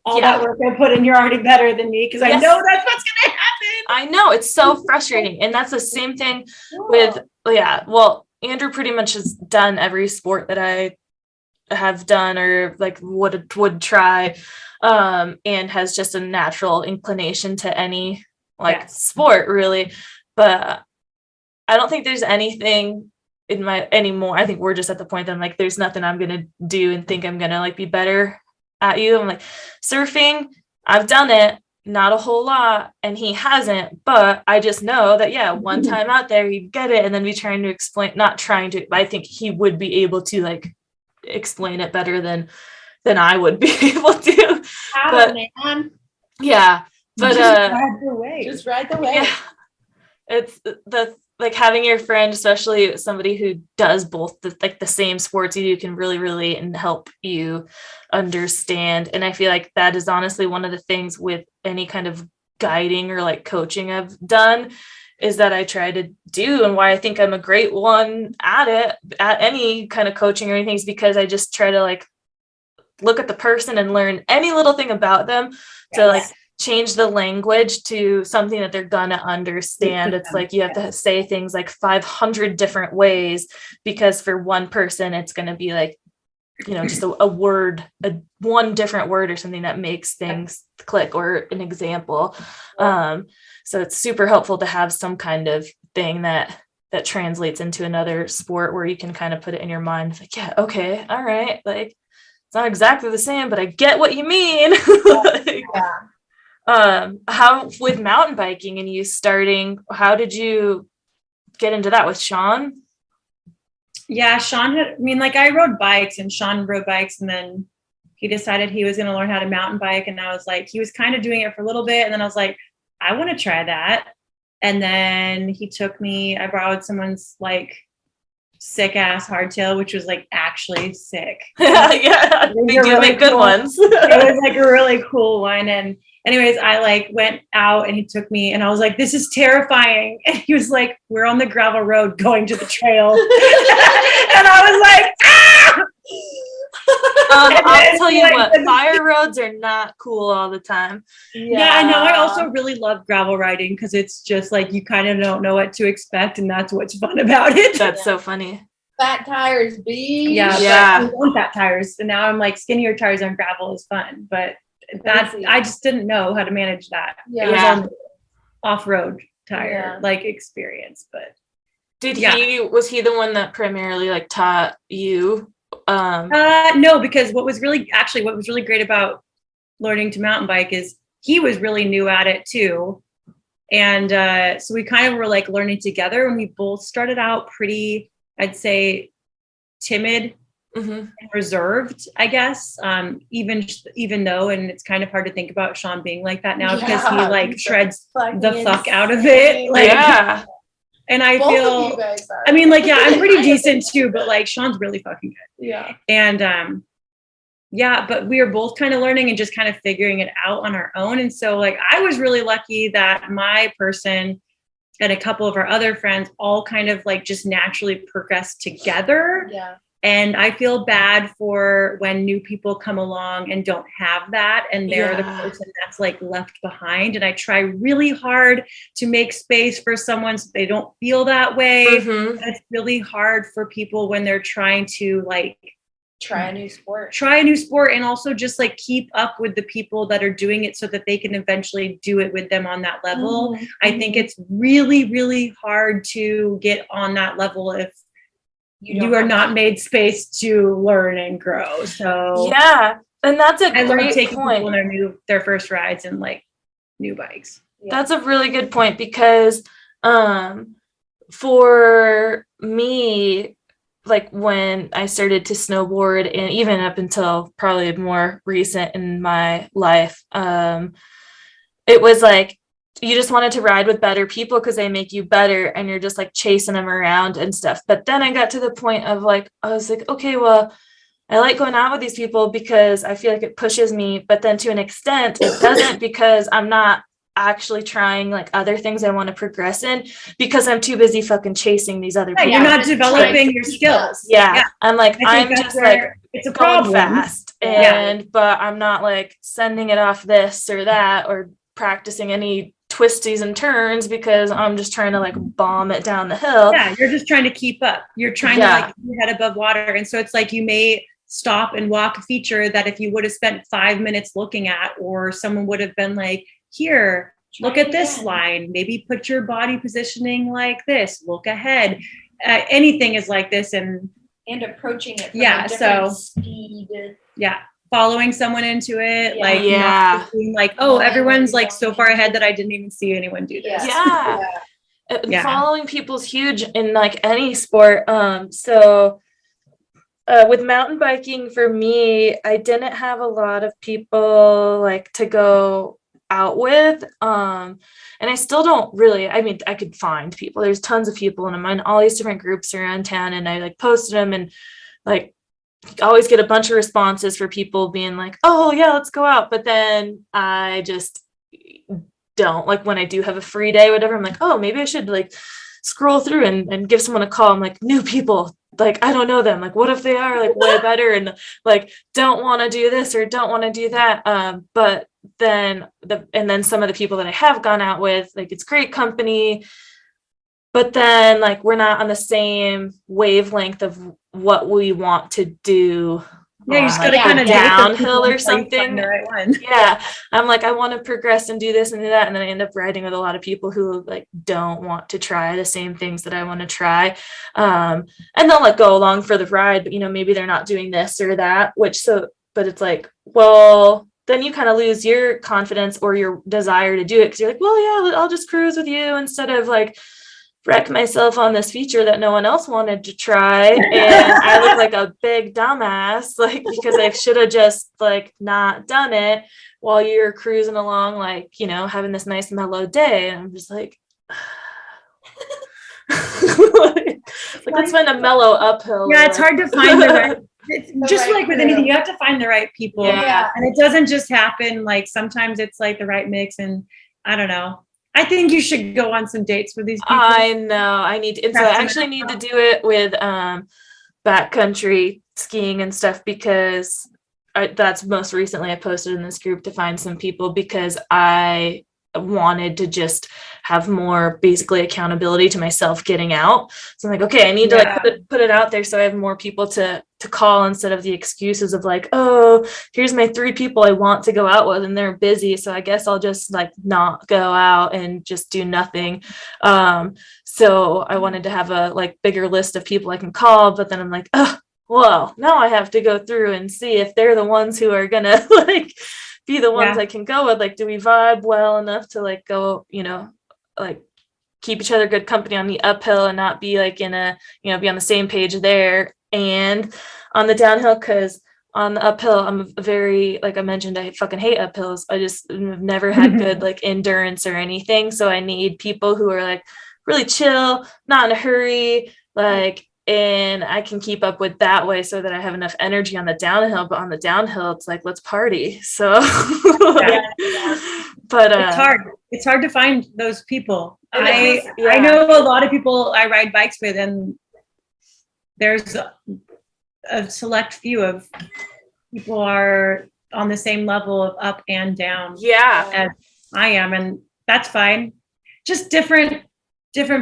all that work I put in, you're already better than me. Cause I know that's what's going to happen. I know, it's so frustrating. And that's the same thing with, well, Andrew pretty much has done every sport that I have done or like would try, and has just a natural inclination to any sport really. But I don't think there's anything in my anymore. I think we're just at the point that I'm like, there's nothing I'm gonna do and think I'm gonna like be better at you. I'm like, surfing, I've done it, not a whole lot, and he hasn't, but I just know that one time out there he'd get it, and then I think he would be able to like explain it better than I would be able to. But man. Yeah, but just ride the wave. Yeah. It's the like having your friend, especially somebody who does both the same sports you can really relate and help you understand. And I feel like that is honestly one of the things with any kind of guiding or like coaching I've done is that I try to do, and why I think I'm a great one at it, at any kind of coaching or anything, is because I just try to like look at the person and learn any little thing about them to like change the language to something that they're gonna understand. It's like you have to say things like 500 different ways, because for one person it's going to be like, just a word, one different word or something that makes things click, or an example. So it's super helpful to have some kind of thing that translates into another sport where you can kind of put it in your mind. It's like, yeah, okay, all right, like it's not exactly the same, but I get what you mean. How with mountain biking and you starting, how did you get into that with Sean? Yeah, Sean I rode bikes and Sean rode bikes, and then he decided he was going to learn how to mountain bike. And I was like, he was kind of doing it for a little bit. And then I was like, I want to try that. And then he took me, I borrowed someone's like sick ass hardtail, which was like actually sick. Yeah, they do make good ones. It was like a really cool one. And anyways, I like went out and he took me and I was like, this is terrifying. And he was like, we're on the gravel road going to the trail. And I was like, ah! I'll tell you what, fire roads are not cool all the time. Yeah, I know. I also really love gravel riding because it's just like you kind of don't know what to expect, and that's what's fun about it. That's so funny. Fat tires, B. Yeah. I want fat tires, and now I'm like skinnier tires on gravel is fun, but I just didn't know how to manage that. Yeah. It was on off-road tire like experience, but was he the one that primarily like taught you? No, because what was really great about learning to mountain bike is he was really new at it too. And so we kind of were like learning together, and we both started out pretty, I'd say, timid and reserved, I guess. Even though, and it's kind of hard to think about Sean being like that now because he like shreds the fuck out of it. Like, and I feel, I'm pretty decent too, but like Sean's really fucking good. Yeah. And but we were both kind of learning and just kind of figuring it out on our own. And so like I was really lucky that my person and a couple of our other friends all kind of like just naturally progressed together. Yeah. And I feel bad for when new people come along and don't have that, and they're the person that's like left behind. And I try really hard to make space for someone so they don't feel that way. And it's really hard for people when they're trying to like try a new sport, and also just like keep up with the people that are doing it so that they can eventually do it with them on that level. I think it's really, really hard to get on that level if you are not made space to learn and grow. So and that's a I love great taking point. people on their first rides and like new bikes. That's a really good point, because for me, like when I started to snowboard, and even up until probably more recent in my life, it was like you just wanted to ride with better people because they make you better, and you're just like chasing them around and stuff. But then I got to the point of like, I was like, okay, well, I like going out with these people because I feel like it pushes me, but then to an extent it doesn't, because I'm not actually trying like other things I want to progress in, because I'm too busy fucking chasing these other people. You're not developing your skills. Yeah. I'm like, I'm just like it's a going problem. fast, and but I'm not like sending it off this or that or practicing any twisties and turns, because I'm just trying to like bomb it down the hill. Yeah, you're just trying to keep up. You're trying to like keep your head above water. And so it's like you may stop and walk a feature that if you would have spent 5 minutes looking at, or someone would have been like, here, look at this line, maybe put your body positioning like this, look ahead. Anything is like this, and approaching it from a different speed. Yeah. Following someone into it, like not being like, oh, everyone's like so far ahead that I didn't even see anyone do this. Following people's huge in like any sport. So with mountain biking, for me, I didn't have a lot of people like to go out with, and I still don't really. I mean, I could find people. There's tons of people, and I'm in all these different groups around town, and I like posted them, and like always get a bunch of responses for people being like, oh yeah, let's go out. But then I just don't, like when I do have a free day, whatever, I'm like, oh, maybe I should like scroll through and give someone a call. I'm like, new people, like I don't know them, like what if they are like way better and like don't want to do this or don't want to do that. But then some of the people that I have gone out with, like it's great company, but then like we're not on the same wavelength of what we want to do. Yeah, you just gotta kind of downhill or something. The right one. Yeah, I'm like, I want to progress and do this and do that, and then I end up riding with a lot of people who like don't want to try the same things that I want to try, and they'll like go along for the ride, but you know, maybe they're not doing this or that, but it's like, well, then you kind of lose your confidence or your desire to do it, because you're like, well, yeah, I'll just cruise with you instead of like wreck myself on this feature that no one else wanted to try, and I look like a big dumbass, like because I should have just like not done it while you're cruising along, like, you know, having this nice mellow day. And I'm just like let's find a mellow uphill. Yeah, it's hard to find the right. It's just like with anything, you have to find the right people. Yeah. And it doesn't just happen. Like sometimes it's like the right mix, and I don't know. I think you should go on some dates with these people. I know. I need to. I actually need to do it with backcountry skiing and stuff, because that's most recently I posted in this group to find some people, because I wanted to just have more basically accountability to myself getting out. So I'm like, okay, I need to like put it out there so I have more people to call, instead of the excuses of like, oh, here's my 3 people I want to go out with and they're busy, so I guess I'll just like not go out and just do nothing. So I wanted to have a like bigger list of people I can call, but then I'm like, oh, well, now I have to go through and see if they're the ones who are gonna like be the ones I can go with. Like, do we vibe well enough to like go, you know, like keep each other good company on the uphill and not be like in a, you know, be on the same page there and on the downhill, because on the uphill I'm very, like I mentioned, I fucking hate uphills. I just have never had good like endurance or anything, so I need people who are like really chill, not in a hurry, like, and I can keep up with that way so that I have enough energy on the downhill. But on the downhill it's like, let's party. So but it's hard to find those people. I know a lot of people I ride bikes with, and there's a select few of people are on the same level of up and down as I am, and that's fine. Just different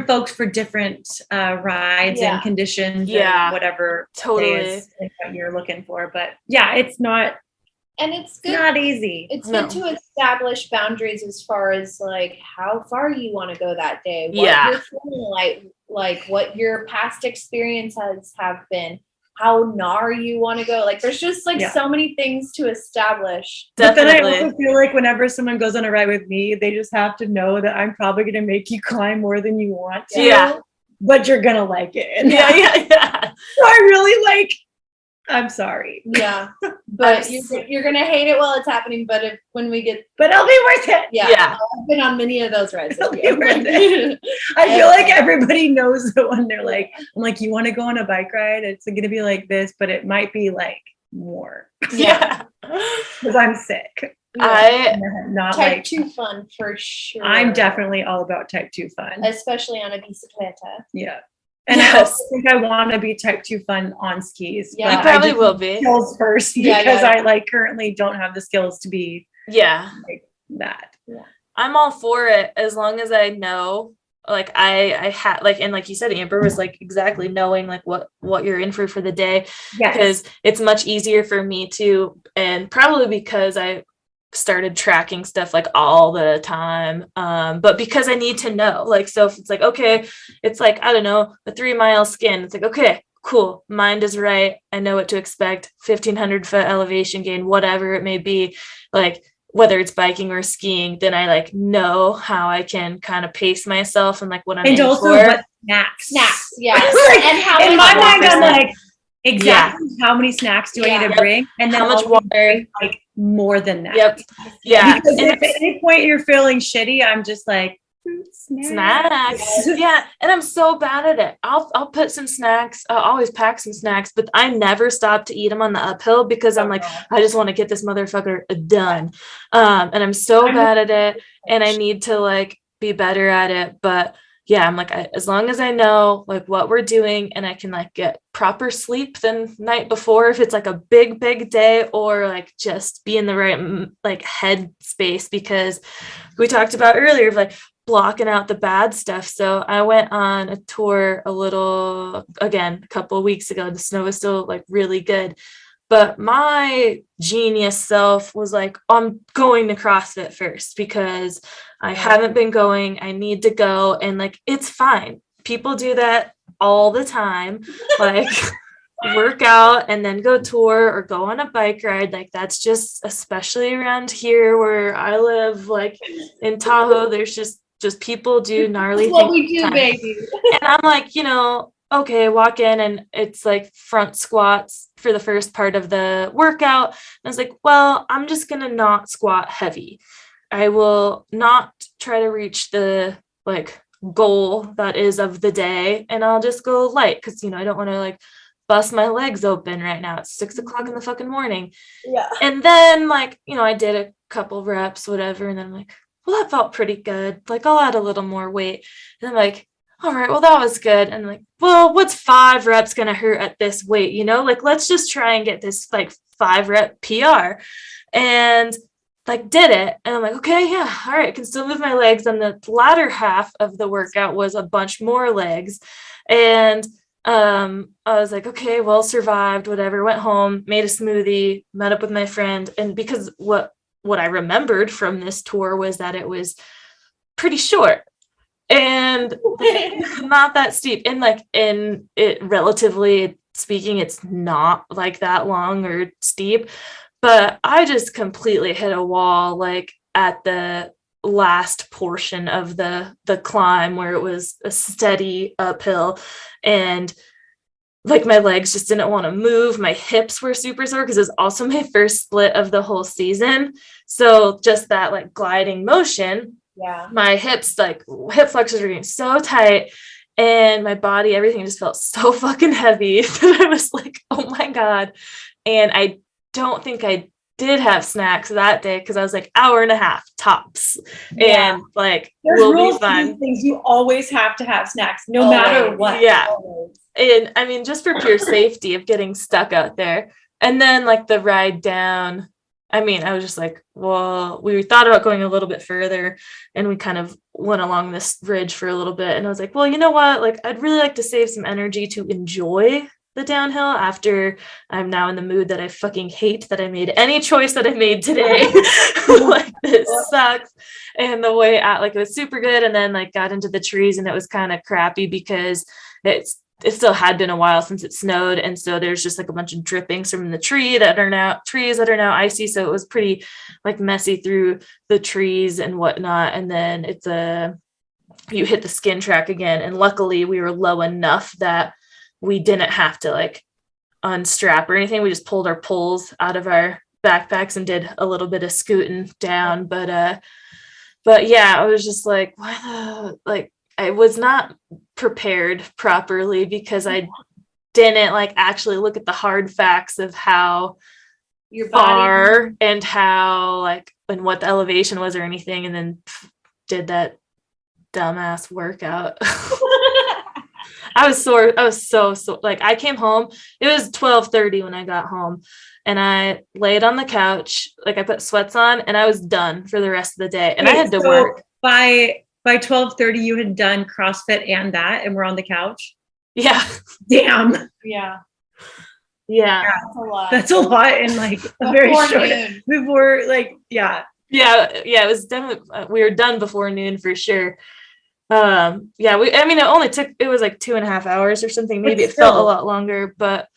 folks for different rides and conditions and whatever is what you're looking for. But it's not, and it's good, not easy. It's good to establish boundaries as far as like how far you want to go that day, what you're feeling like what your past experiences have been, how gnar you want to go. Like there's just like so many things to establish. Definitely. But then I also feel like whenever someone goes on a ride with me, they just have to know that I'm probably going to make you climb more than you want to. But you're going to like it. So I really like, I'm sorry. Yeah. But you're going to hate it while it's happening. But when we get. But it'll be worth it. Yeah. I've been on many of those rides. It'll be worth it. I feel like everybody knows the one. They're like, I'm like, you want to go on a bike ride? It's going to be like this, but it might be like more Yeah. because I'm sick. I Not type like 2 fun for sure. I'm definitely all about type 2 fun. Especially on a bicicleta. Yeah. And I Yes. also think I want to be type 2 fun on skis. Yeah. but You probably I just will need be. skills first Yeah, because yeah. I like currently don't have the skills to be Yeah. like that. I'm all for it as long as I know, like I had like, and like you said, Amber, was like exactly knowing like what you're in for the day, Yes. because it's much easier for me to, and probably because I started tracking stuff like all the time, but because I need to know, like, so if it's like, okay, it's like, I don't know, a 3-mile skin, it's like, okay, cool, mind is right, I know what to expect, 1,500-foot elevation gain, whatever it may be, like whether it's biking or skiing, then I like know how I can kind of pace myself and like what I'm And in also for. what snacks. Yeah. Like, And how in much my mind, I'm 100%. like, exactly how many snacks do I need to Yep. bring? And then How much always water? bring, like more than that. Yep. Yeah. Because And if at any point you're feeling shitty, I'm just like, snacks. Yeah. And I'm so bad at it. I'll put some snacks. I'll always pack some snacks, but I never stop to eat them on the uphill because I'm like, I just want to get this motherfucker done. And I'm so bad at it, and I need to like be better at it. But yeah, I'm like, as long as I know like what we're doing and I can like get proper sleep the night before, if it's like a big day, or like just be in the right like head space, because we talked about earlier of like blocking out the bad stuff. So I went on a tour a couple of weeks ago. The snow was still like really good, but my genius self was like, I'm going to CrossFit first because I haven't been going. I need to go. And like, it's fine. People do that all the time. Like, work out and then go tour or go on a bike ride. Like, that's just, especially around here where I live, like in Tahoe, there's just people do gnarly That's what things we do, baby. and I'm like, okay, walk in and it's like front squats for the first part of the workout. And I was like, well, I'm just going to not squat heavy. I will not try to reach the like goal that is of the day, and I'll just go light because, I don't want to like bust my legs open right now. It's 6:00 in the fucking morning. Yeah. And then like, I did a couple reps, whatever. And then I'm like, well, that felt pretty good. Like, I'll add a little more weight. And I'm like, all right, well, that was good. And I'm like, well, what's 5 reps going to hurt at this weight? Like, let's just try and get this like 5-rep PR. And like did it. And I'm like, okay, yeah, all right, I can still move my legs. And the latter half of the workout was a bunch more legs. And I was like, okay, well, survived, whatever, went home, made a smoothie, met up with my friend. And because what I remembered from this tour was that it was pretty short and not that steep. And like in it, relatively speaking, it's not like that long or steep, but I just completely hit a wall like at the last portion of the climb where it was a steady uphill, and like my legs just didn't want to move. My hips were super sore because it was also my first split of the whole season. So just that like gliding motion, my hips, like hip flexors were getting so tight, and my body, everything just felt so fucking heavy that I was like, oh my God. And I don't think I did have snacks that day because I was like 1.5 hours tops. Yeah. And like, There's we'll rules be to fine. these things. You always have to have snacks, no Always. matter what. Yeah. Always. And I mean, just for pure safety of getting stuck out there. And then like the ride down, I mean, I was just like, well, we thought about going a little bit further, and we kind of went along this ridge for a little bit. And I was like, well, you know what? Like, I'd really like to save some energy to enjoy the downhill after I'm now in the mood that I fucking hate that I made any choice that I made today. Like, this sucks. And the way out, like, it was super good. And then like got into the trees, and it was kind of crappy because it still had been a while since it snowed. And so there's just like a bunch of drippings from the trees that are now icy. So it was pretty like messy through the trees and whatnot. And then you hit the skin track again. And luckily we were low enough that we didn't have to like unstrap or anything. We just pulled our poles out of our backpacks and did a little bit of scooting down. But yeah, I was just like, what? Like, I was not prepared properly because I didn't like actually look at the hard facts of how Your body. far and how like and what the elevation was or anything, and then did that dumbass workout. I was sore. I was so like I came home. It was 12:30 when I got home, and I laid on the couch. Like I put sweats on, and I was done for the rest of the day. And I had to work. By 12:30, you had done CrossFit and that, and we're on the couch. Yeah. Damn. Yeah. Yeah. That's a lot. That's a lot in like a very short noon. before like Yeah. It was definitely we were done before noon for sure. I mean it was like 2.5 hours or something. Maybe it felt a lot longer, but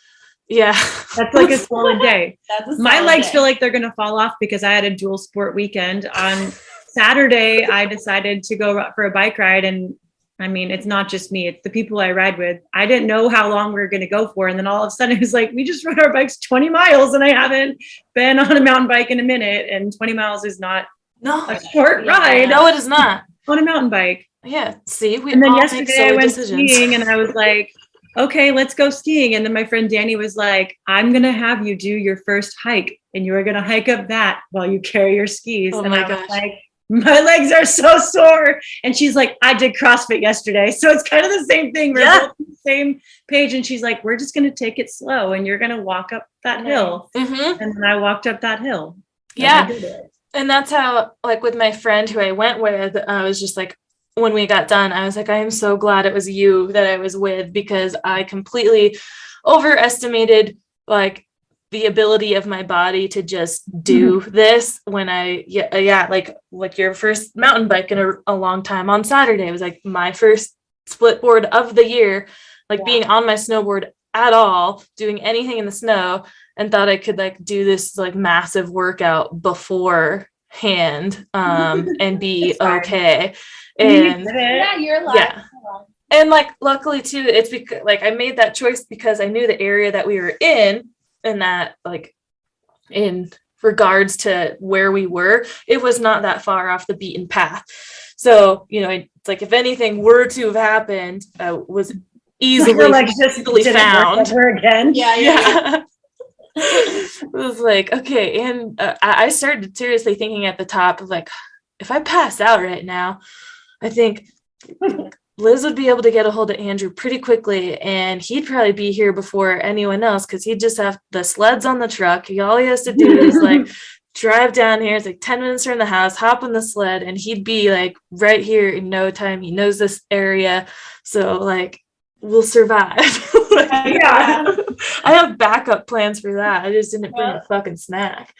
yeah. That's like a solid day. My legs day. feel like they're gonna fall off because I had a dual sport weekend. On Saturday, I decided to go for a bike ride, and I mean, it's not just me, it's the people I ride with. I didn't know how long we were going to go for. And then all of a sudden it was like, we just rode our bikes 20 miles and I haven't been on a mountain bike in a minute. And 20 miles is not a short ride. No, it is not. On a mountain bike. Yeah. See, we and then all yesterday make silly I went decisions. skiing and I was like, okay, let's go skiing. And then my friend Danny was like, I'm going to have you do your first hike and you are going to hike up that while you carry your skis. Oh and my I was gosh. like, my legs are so sore. And she's like, I did CrossFit yesterday. So it's kind of the same thing. We're both on the same page. And she's like, we're just going to take it slow and you're going to walk up that hill. Mm-hmm. And then I walked up that hill. Yeah. And that's how, like with my friend who I went with, I was just like, when we got done, I was like, I am so glad it was you that I was with, because I completely overestimated like the ability of my body to just do this when like your first mountain bike in a long time on Saturday. It was like my first split board of the year, like being on my snowboard at all, doing anything in the snow, and thought I could like do this like massive workout beforehand and be okay. And you're alive. And like luckily too, it's because like I made that choice because I knew the area that we were in, and that like in regards to where we were, it was not that far off the beaten path. So, you know, it's like if anything were to have happened, was easily found. Again. Yeah. It was like, okay. And I started seriously thinking at the top of like, if I pass out right now, I think Liz would be able to get a hold of Andrew pretty quickly, and he'd probably be here before anyone else because he'd just have the sleds on the truck. All he has to do is like drive down here. It's like 10 minutes from the house, hop on the sled, and he'd be like right here in no time. He knows this area. So like we'll survive. I have backup plans for that. I just didn't bring a fucking snack.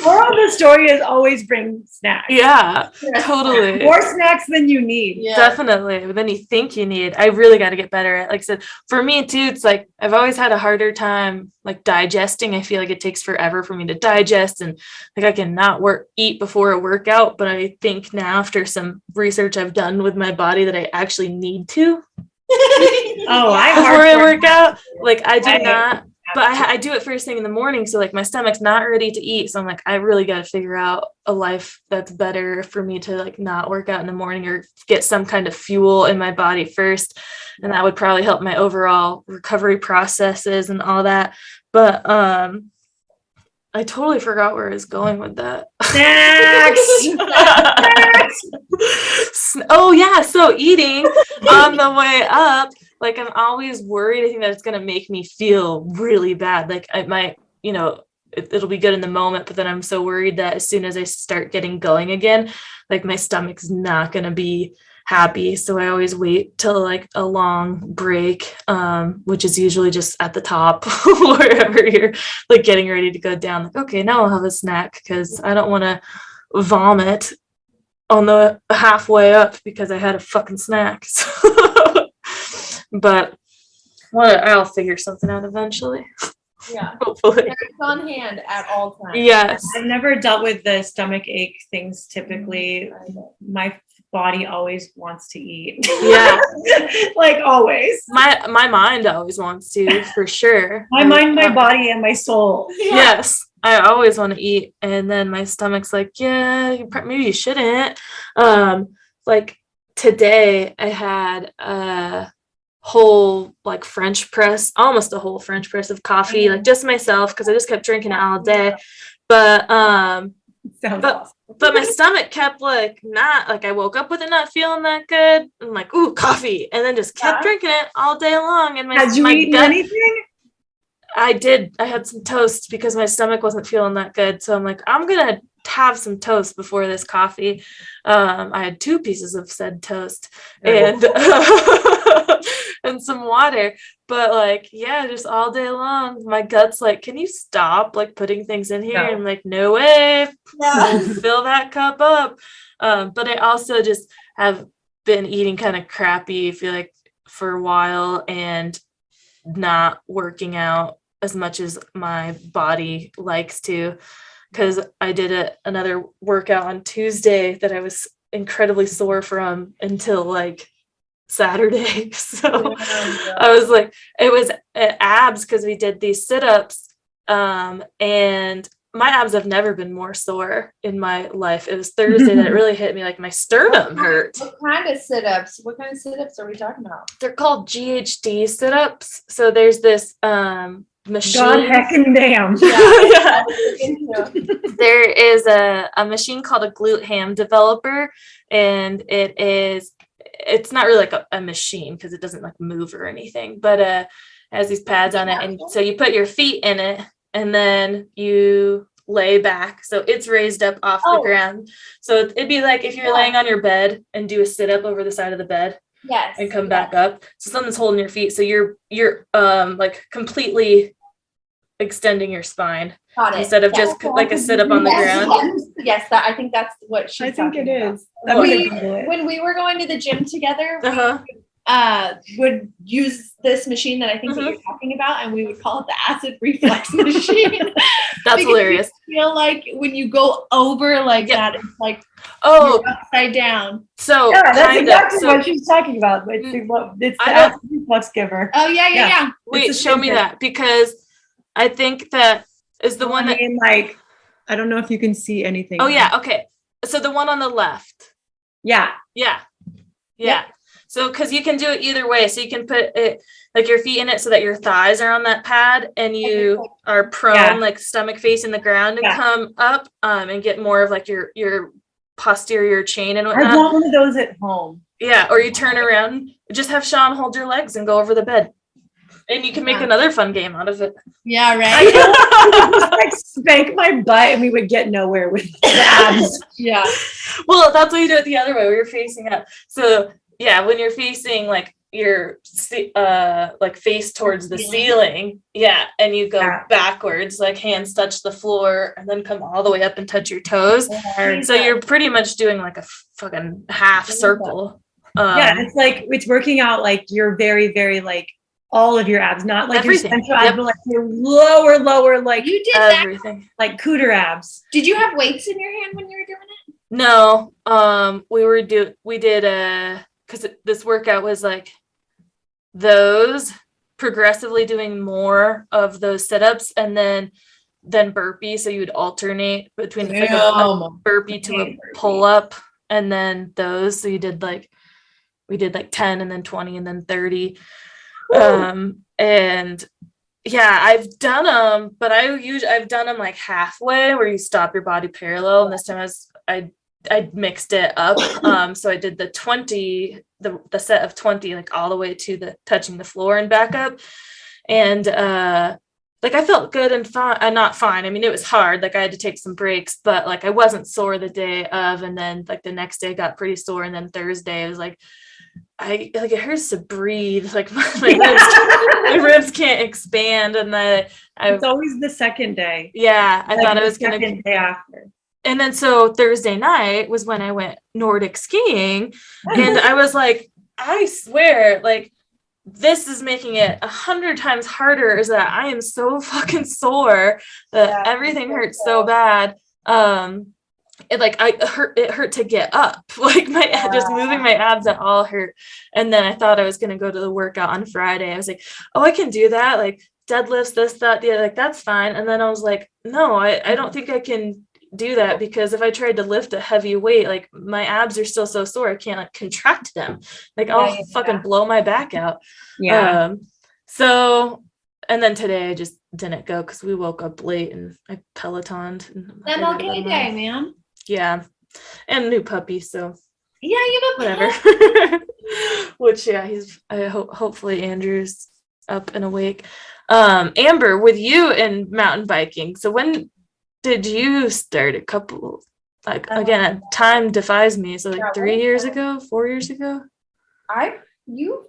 Moral of the story is always bring snacks. Yeah, totally. More snacks than you need. Yeah. Definitely. Than you think you need. I really got to get better at, like I said, for me too, it's like I've always had a harder time like digesting. I feel like it takes forever for me to digest, and like I can not eat before a workout, but I think now after some research I've done with my body that I actually need to. Before I work out, like I do not. But I do it first thing in the morning, so like my stomach's not ready to eat. So I'm like, I really got to figure out a life that's better for me to like not work out in the morning or get some kind of fuel in my body first, and that would probably help my overall recovery processes and all that. But I totally forgot where I was going with that. Snacks. Oh yeah, so eating on the way up. Like I'm always worried. I think that it's going to make me feel really bad. Like I might, you know, it'll be good in the moment, but then I'm so worried that as soon as I start getting going again, like my stomach's not going to be happy. So I always wait till like a long break, which is usually just at the top wherever you're like getting ready to go down. Like, okay, now I'll have a snack because I don't want to vomit on the halfway up because I had a fucking snack. But I'll figure something out eventually. Yeah. Hopefully. It's on hand at all times. Yes. I've never dealt with the stomach ache things typically. My body always wants to eat. Yeah. Like always. My mind always wants to, for sure. My mind, my body, and my soul. Yeah. Yes. I always want to eat. And then my stomach's like, yeah, maybe you shouldn't. Like today I had a whole like French press, almost a whole French press of coffee, like just myself, because I just kept drinking it all day. But Sounds but awesome. but my stomach kept like not like I woke up with it not feeling that good. I'm like, ooh, coffee, and then just kept drinking it all day long. And Had you eaten anything? I did. I had some toast because my stomach wasn't feeling that good. So I'm like, I'm gonna have some toast before this coffee. I had 2 pieces of said toast and and some water. But like, yeah, just all day long, my gut's like, can you stop like putting things in here? No. And I'm like, no way. Fill that cup up. But I also just have been eating kind of crappy, I feel like, for a while, and not working out as much as my body likes to, because I did another workout on Tuesday that I was incredibly sore from until like Saturday. So I was like, it was abs, because we did these sit-ups, and my abs have never been more sore in my life. It was Thursday that it really hit me, like my sternum hurt. What kind of sit-ups? What kind of sit-ups are we talking about? They're called GHD sit-ups. So there's this machine. God heckin' damn. Yeah. There is a machine called a glute ham developer, and it's not really like a machine because it doesn't like move or anything, but it has these pads on it, and so you put your feet in it and then you lay back, so it's raised up off the ground. So it'd be like if you're laying on your bed and do a sit up over the side of the bed. Yes. And come back up. So something's holding your feet, so you're like completely extending your spine instead of just like a sit up on the ground. Yes, I think that's what she's talking about. I think it is. When we were going to the gym together, Uh-huh. we would use this machine that I think that you're talking about, and we would call it the acid reflux machine. That's hilarious. I feel like when you go over like that, it's like you're upside down. So yeah, that's exactly what she's talking about. It's the acid reflux giver. Oh yeah. Wait, show me that, because I think that is the one that, like, I don't know if you can see anything. oh yeah, okay. So the one on the left. Yeah. So because you can do it either way. So you can put it like your feet in it so that your thighs are on that pad and you are prone, like stomach facing the ground, and come up and get more of like your posterior chain and whatnot. I want one of those at home. Yeah, or you turn around, just have Sean hold your legs and go over the bed. And you can make another fun game out of it. Yeah, right. I just like spank my butt and we would get nowhere with the abs. Yeah. Well, that's what you do it the other way, where you're facing up. So yeah, when you're facing like your like face towards the ceiling, and you go backwards, like hands touch the floor and then come all the way up and touch your toes. So you're pretty much doing like a fucking half circle. It's like it's working out like you're very, very like all of your abs, not like everything. Your central abs, but like your lower, like you did everything. That? Like cooter abs. Did you have weights in your hand when you were doing it? No. We did because this workout was like those progressively doing more of those sit-ups and then burpee. So you would alternate between like a burpee to a pull-up and then those. So we did like 10 and then 20 and then 30. And yeah, I've done them, but I've done them like halfway where you stop your body parallel. And this time I mixed it up. So I did the 20, the set of 20, like all the way to the touching the floor and back up. And like I felt good and fine. Not fine. I mean, it was hard. Like I had to take some breaks, but like I wasn't sore the day of. And then like the next day I got pretty sore. And then Thursday I was like, it hurts to breathe. Like my ribs can't expand. And it's always the second day. Yeah. I thought I was going to day after. And then so Thursday night was when I went Nordic skiing, and I was like, I swear, like this is making it 100 times harder, is that I am so fucking sore that everything hurts so bad. It hurt to get up, like just moving my abs at all hurt. And then I thought I was going to go to the workout on Friday. I was like, oh, I can do that. Like deadlifts, this, that, the other, like that's fine. And then I was like, no, I don't think I can do that because if I tried to lift a heavy weight, like my abs are still so sore, I can't like contract them. Like I'll fucking blow my back out. Yeah. So, and then today I just didn't go because we woke up late and I Pelotoned. MLK Day, man. Yeah. And new puppy, so yeah, you have a whatever. Which hopefully Andrew's up and awake. Amber, with you in mountain biking, so when did you start? A couple, like again, time defies me, so like 3 years ago, 4 years ago. You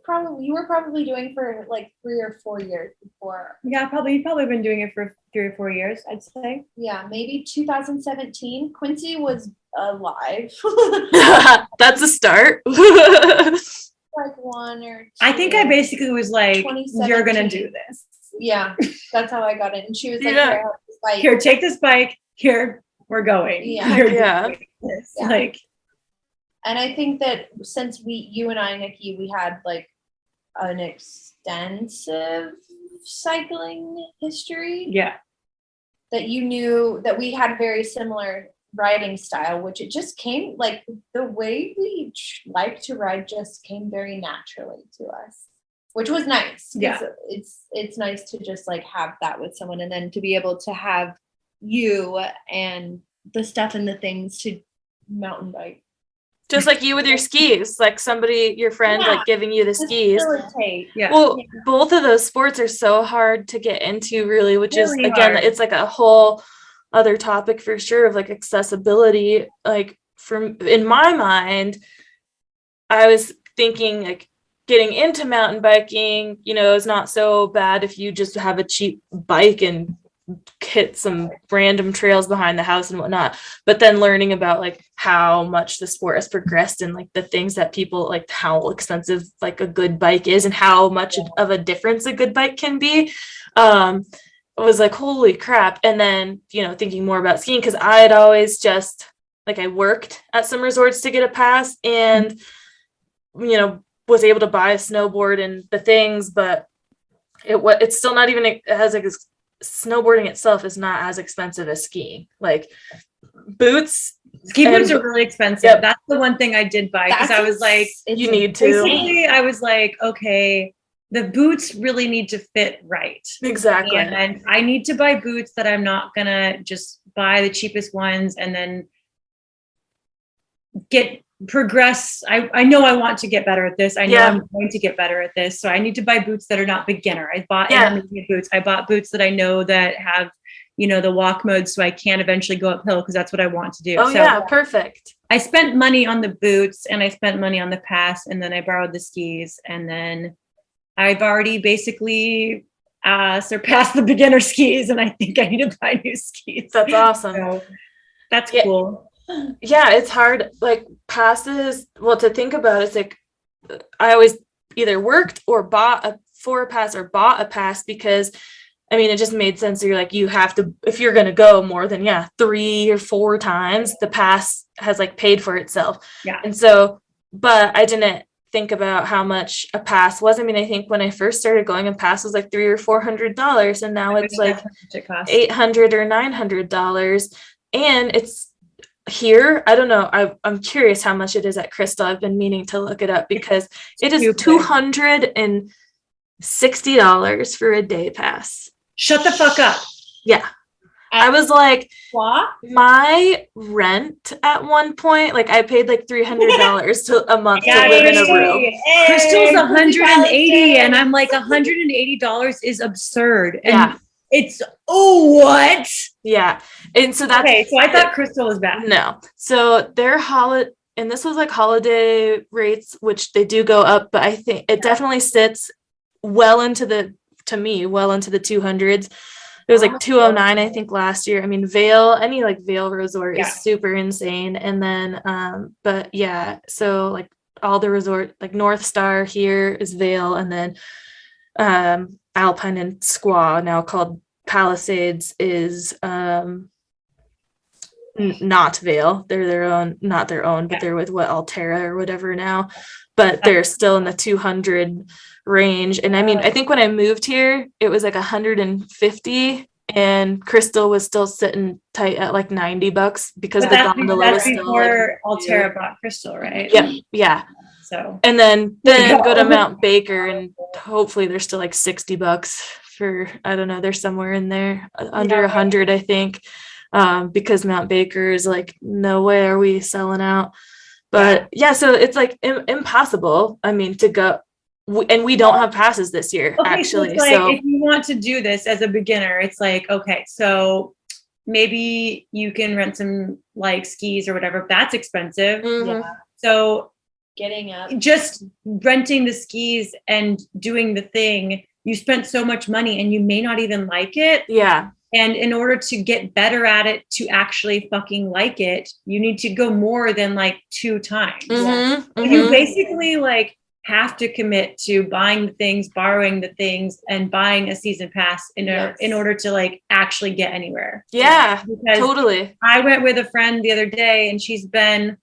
were probably doing for like 3 or 4 years before. Yeah, you've probably been doing it for 3 or 4 years, I'd say. Yeah, maybe 2017. Quincy was alive. That's a start. Like 1 or 2. I think I basically was like, "You're gonna do this." Yeah, that's how I got it. And she was like, "Here, take this bike. Here, we're going." Yeah, yeah. Like. And I think that since you and I, Nyki, we had like an extensive cycling history. Yeah. That you knew that we had very similar riding style, which it just came like the way we like to ride just came very naturally to us, which was nice. Yeah. It's nice to just like have that with someone and then to be able to have you and the stuff and the things to mountain bike. Just like you with your skis, like somebody, your friend, like giving you the skis. Yeah. Well, both of those sports are so hard to get into, really, which is, again, it's like a whole other topic for sure of like accessibility. Like in my mind, I was thinking like getting into mountain biking, is not so bad if you just have a cheap bike and hit some random trails behind the house and whatnot, but then learning about like how much the sport has progressed and like the things that people like, how expensive like a good bike is and how much of a difference a good bike can be, it was like, holy crap. And then thinking more about skiing, because I had always just like, I worked at some resorts to get a pass and was able to buy a snowboard and the things, but it's still not even, it has like snowboarding itself is not as expensive as skiing. Like ski boots are really expensive. Yep. That's the one thing I did buy because I was like, you need to. Basically, I was like, okay, the boots really need to fit right. Exactly. And I need to buy boots that I'm not gonna just buy the cheapest ones and then progress. I know I want to get better at this. I know I'm going to get better at this. So I need to buy boots that are not beginner. I bought intermediate boots. I bought boots that I know that have, the walk mode so I can eventually go uphill because that's what I want to do. Oh, so perfect. I spent money on the boots and I spent money on the pass and then I borrowed the skis and then I've already basically surpassed the beginner skis and I think I need to buy new skis. That's awesome. So that's cool. Yeah, it's hard. Like passes, to think about, it's like I always either worked or bought a pass because it just made sense. So you're like, you have to, if you're going to go more than 3 or 4 times, the pass has like paid for itself. Yeah. And so, but I didn't think about how much a pass was. I think when I first started going, a pass was like $300 or $400 and now it's like $800 or $900. And it's here, I don't know. I'm curious how much it is at Crystal. I've been meaning to look it up because it is $260 for a day pass. Shut the fuck up. Yeah. I was like, what? My rent at one point, like I paid like $300 a month to live in a room. Crystal's $180 and I'm like, $180 is absurd. And it's what? Yeah. And so that's okay. So I thought Crystal was bad. No. So their holiday, and this was like holiday rates, which they do go up, but I think it definitely sits well into the 200s. It was like 209, I think, last year. Vail, any like Vail resort is super insane. And then, but yeah, so like all the resort, like North Star here is Vail, and then Alpine and Squaw, now called Palisades, is not Vail. They're their own, not their own, but they're with Altera or whatever now. But they're still in the 200 range. And I think when I moved here, it was like 150. and Crystal was still sitting tight at like $90 because But the that's, gondola that's was still before like Altera bought Crystal, right? yeah. So And then go to go. Mount Baker, and hopefully they're still like $60 for, I don't know, they're somewhere in there under 100, I think, because Mount Baker is like, no way are we selling out. But so it's like impossible. I mean, to go, and we don't have passes this year, actually. So it's like, if you want to do this as a beginner, it's like, okay, so maybe you can rent some like skis or whatever. That's expensive. Mhm. So Getting up. just renting the skis and doing the thing, you spent so much money and you may not even like it. Yeah. And in order to get better at it, to actually fucking like it, you need to go more than like 2 times. Mhm, So you mhm. basically like have to commit to buying the things, borrowing the things, and buying a season pass in order to like actually get anywhere. Yeah, Because totally. I went with a friend the other day, and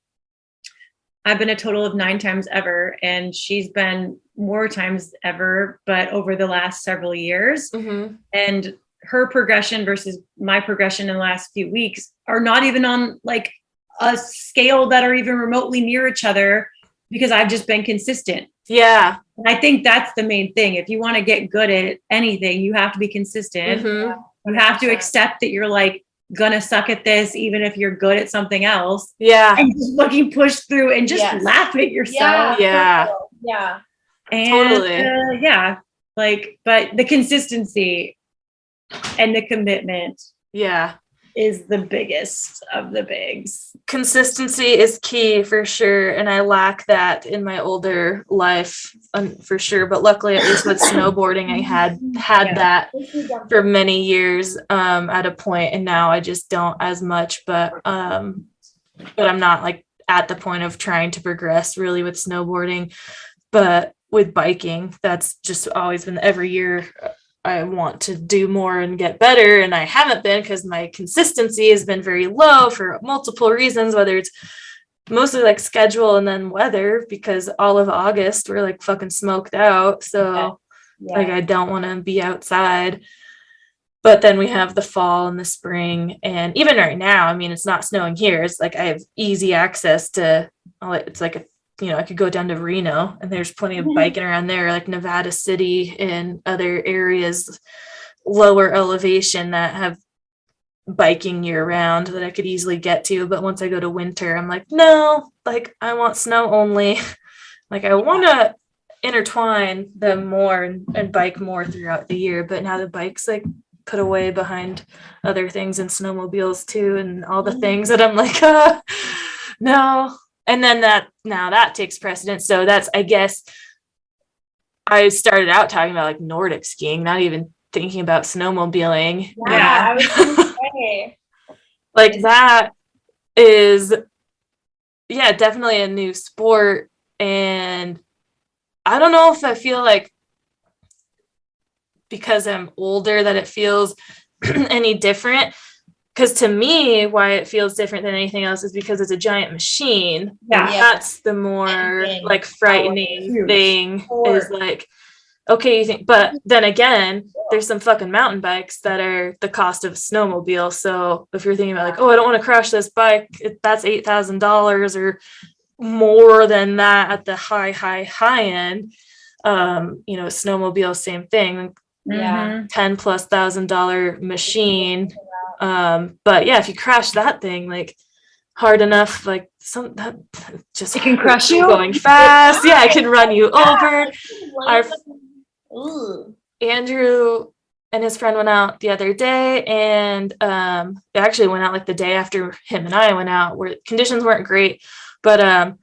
I've been a total of 9 times ever, and she's been more times ever, but over the last several years. Mhm. And her progression versus my progression in the last few weeks are not even on like a scale that are even remotely near each other, because I've just been consistent. Yeah. And I think that's the main thing. If you want to get good at anything, you have to be consistent. Mhm. You have to accept that you're like gonna suck at this, even if you're good at something else. Yeah. And just fucking push through and just laugh at yourself. Yeah. Yeah. And Totally. like, but the consistency and the commitment Yeah. is the biggest of the bigs. Consistency is key for sure, and I lack that in my older life, for sure. But luckily, at least with snowboarding, I had that for many years at a point, and now I just don't as much. But I'm not like at the point of trying to progress really with snowboarding. But with biking, that's just always been every year. I want to do more and get better, and I haven't been because my consistency has been very low for multiple reasons, whether it's mostly like schedule and then weather, because all of August we're like fucking smoked out, so like I don't want to be outside. But then we have the fall and the spring, and even right now, I mean, it's not snowing here. It's like I have easy access to, it's like I could go down to Reno, and there's plenty of biking around there, like Nevada City and other areas, lower elevation, that have biking year round that I could easily get to. But once I go to winter, I'm like, no, like I want snow only. Like I want to intertwine them more and bike more throughout the year. But now the bike's like put away behind other things, and snowmobiles too, and all the things that I'm like, no. And then that takes precedence. So that's, I guess, I started out talking about like Nordic skiing, not even thinking about snowmobiling. I was gonna say. Like that is, definitely a new sport. And I don't know if I feel like, because I'm older, that it feels any different. Because to me, why it feels different than anything else is because it's a giant machine. Yeah. That's the more like frightening thing, is like, okay, you think, but then again, there's some fucking mountain bikes that are the cost of a snowmobile. So if you're thinking about like, oh, I don't want to crash this bike, that's $8,000 or more than that at the high end. Snowmobile, same thing. $10,000+ machine. But if you crash that thing like hard enough, like that just it can crush you going fast. It can run you over. Andrew and his friend went out the other day, and they actually went out like the day after him and I went out, where conditions weren't great, but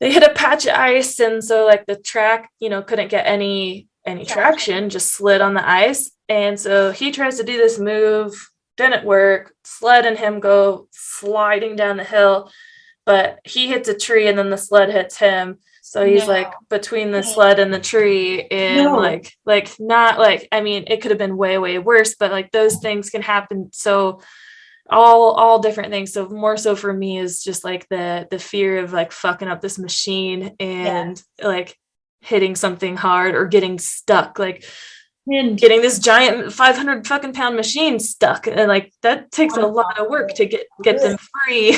they hit a patch of ice, and so like the track couldn't get any traction, just slid on the ice. And so he tries to do this move, didn't work, sled and him go sliding down the hill, but he hits a tree and then the sled hits him. So he's like between the sled and the tree, and like not like, I mean, it could have been way, way worse, but like those things can happen. So all different things. So more so for me is just like the fear of like fucking up this machine and like hitting something hard or getting stuck. Like getting this giant 500 fucking pound machine stuck, and like that takes a lot of work to get them free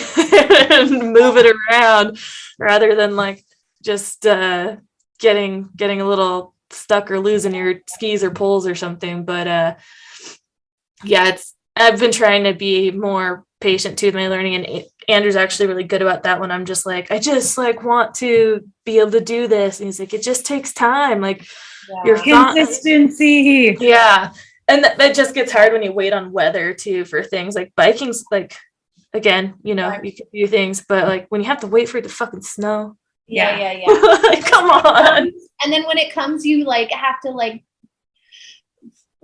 and move it around, rather than like just getting a little stuck or losing your skis or poles or something. But yeah, I've been trying to be more patient too with my learning, and Andrew's actually really good about that. When I'm just like, I just like want to be able to do this, and he's like, it just takes time, like your consistency. Yeah, and that just gets hard when you wait on weather too for things like biking's like, again, you know, you can do things, but like when you have to wait for it to fucking snow. Yeah. Like, come on. And then when it comes, you like have to like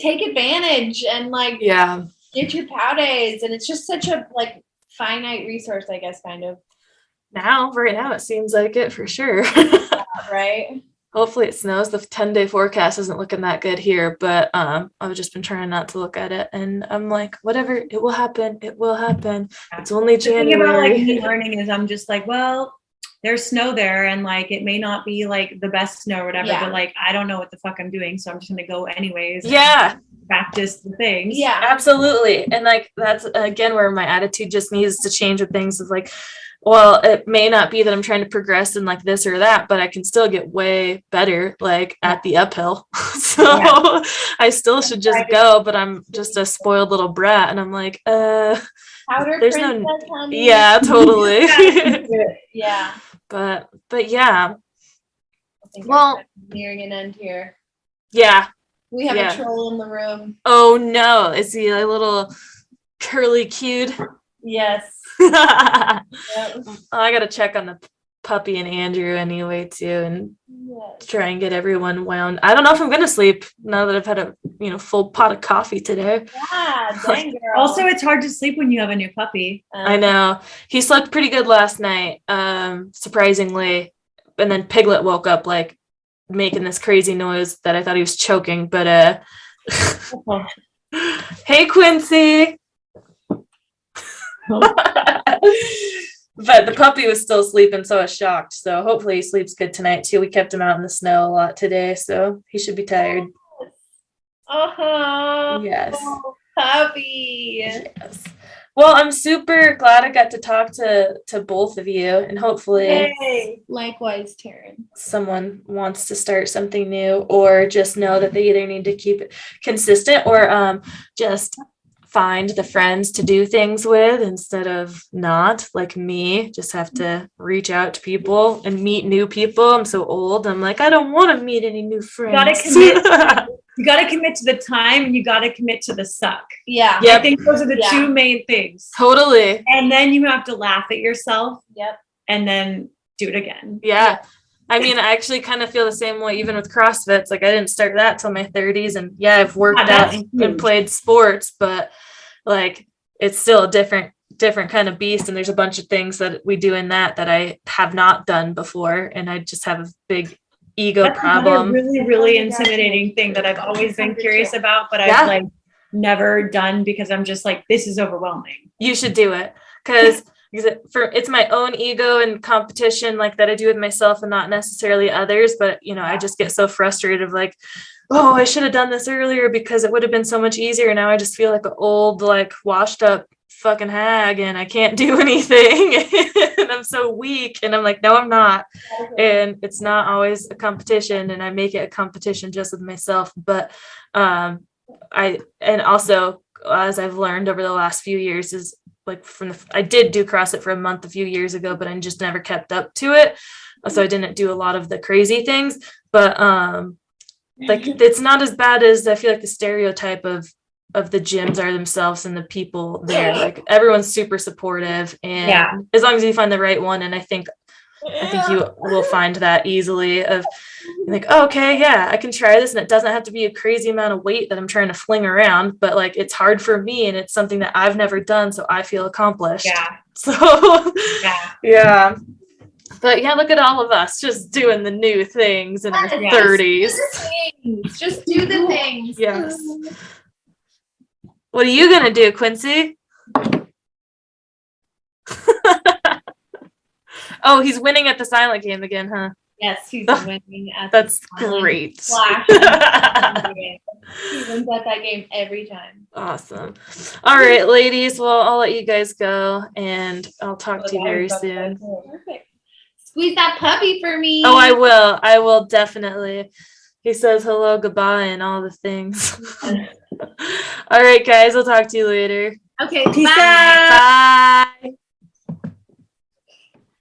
take advantage and like get your pow days, and it's just such a like finite resource, I guess, kind of. Right now it seems like it for sure. Right. Hopefully it snows. The 10-day forecast isn't looking that good here, but I've just been trying not to look at it, and I'm like, whatever, it will happen. It's only January. The thing about like me learning is I'm just like, well, there's snow there, and like it may not be like the best snow or whatever, but like I don't know what the fuck I'm doing, so I'm just gonna go anyways. Yeah. Practice the things. Yeah, absolutely. And like that's again where my attitude just needs to change with things. Is like, well, it may not be that I'm trying to progress in like this or that, but I can still get way better like at the uphill. So I still should just go, but I'm just a spoiled little brat, and I'm like, there's no, honey. Yeah, totally. Yeah. But yeah. I think well, nearing an end here. Yeah. We have a troll in the room. Oh no, is he a little curly cued? Yes. Yep. I gotta check on the puppy and Andrew anyway too, and try and get everyone wound. I don't know if I'm gonna sleep now that I've had a full pot of coffee today. Yeah, dang girl. Also, it's hard to sleep when you have a new puppy. I know. He slept pretty good last night, surprisingly, and then Piglet woke up like making this crazy noise that I thought he was choking, but hey Quincy. But the puppy was still sleeping, so I was shocked. So hopefully he sleeps good tonight too. We kept him out in the snow a lot today, so he should be tired. Yes. Oh, puppy. Yes. Well, I'm super glad I got to talk to both of you, and hopefully likewise, Taryn. Someone wants to start something new, or just know that they either need to keep it consistent, or just find the friends to do things with instead of not, like me, just have to reach out to people and meet new people. I'm so old. I'm like, I don't want to meet any new friends. You gotta commit to the time, and you gotta commit to the suck. Yeah. Yep. I think those are the two main things. Totally. And then you have to laugh at yourself. Yep. And then do it again. Yeah. I mean, I actually kind of feel the same way even with CrossFit. It's like I didn't start that till my 30s, and I've worked out and played sports, but like it's still a different kind of beast, and there's a bunch of things that we do in that I have not done before, and I just have a big ego problem. Really intimidating thing that I've always been curious about, but I've like never done, because I'm just like, this is overwhelming. You should do it, because it's my own ego and competition like that I do with myself and not necessarily others, but I just get so frustrated of like, oh, I should have done this earlier because it would have been so much easier. Now I just feel like an old, like washed up fucking hag, and I can't do anything. And I'm so weak, and I'm like, no, I'm not. And it's not always a competition, and I make it a competition just with myself. But and also, as I've learned over the last few years, is like I did do CrossFit for a month a few years ago, but I just never kept up to it. So I didn't do a lot of the crazy things, but like it's not as bad as I feel like the stereotype of the gyms are themselves and the people there. Like everyone's super supportive, and as long as you find the right one, and I think you will find that easily of like, oh, okay, I can try this, and it doesn't have to be a crazy amount of weight that I'm trying to fling around, but like it's hard for me, and it's something that I've never done, so I feel accomplished. So but look at all of us just doing the new things in our 30s. Just do the things. Yes. What are you gonna do, Quincy? Oh, he's winning at the silent game again, huh? Yes, he's winning at That's the great. Flash. He wins at that game every time. Awesome. All right, ladies. Well, I'll let you guys go, and I'll talk to you very soon. Perfect. Squeeze that puppy for me. Oh, I will. I will definitely. He says hello, goodbye, and all the things. All right, guys. I'll talk to you later. Okay. Peace bye. out. Bye.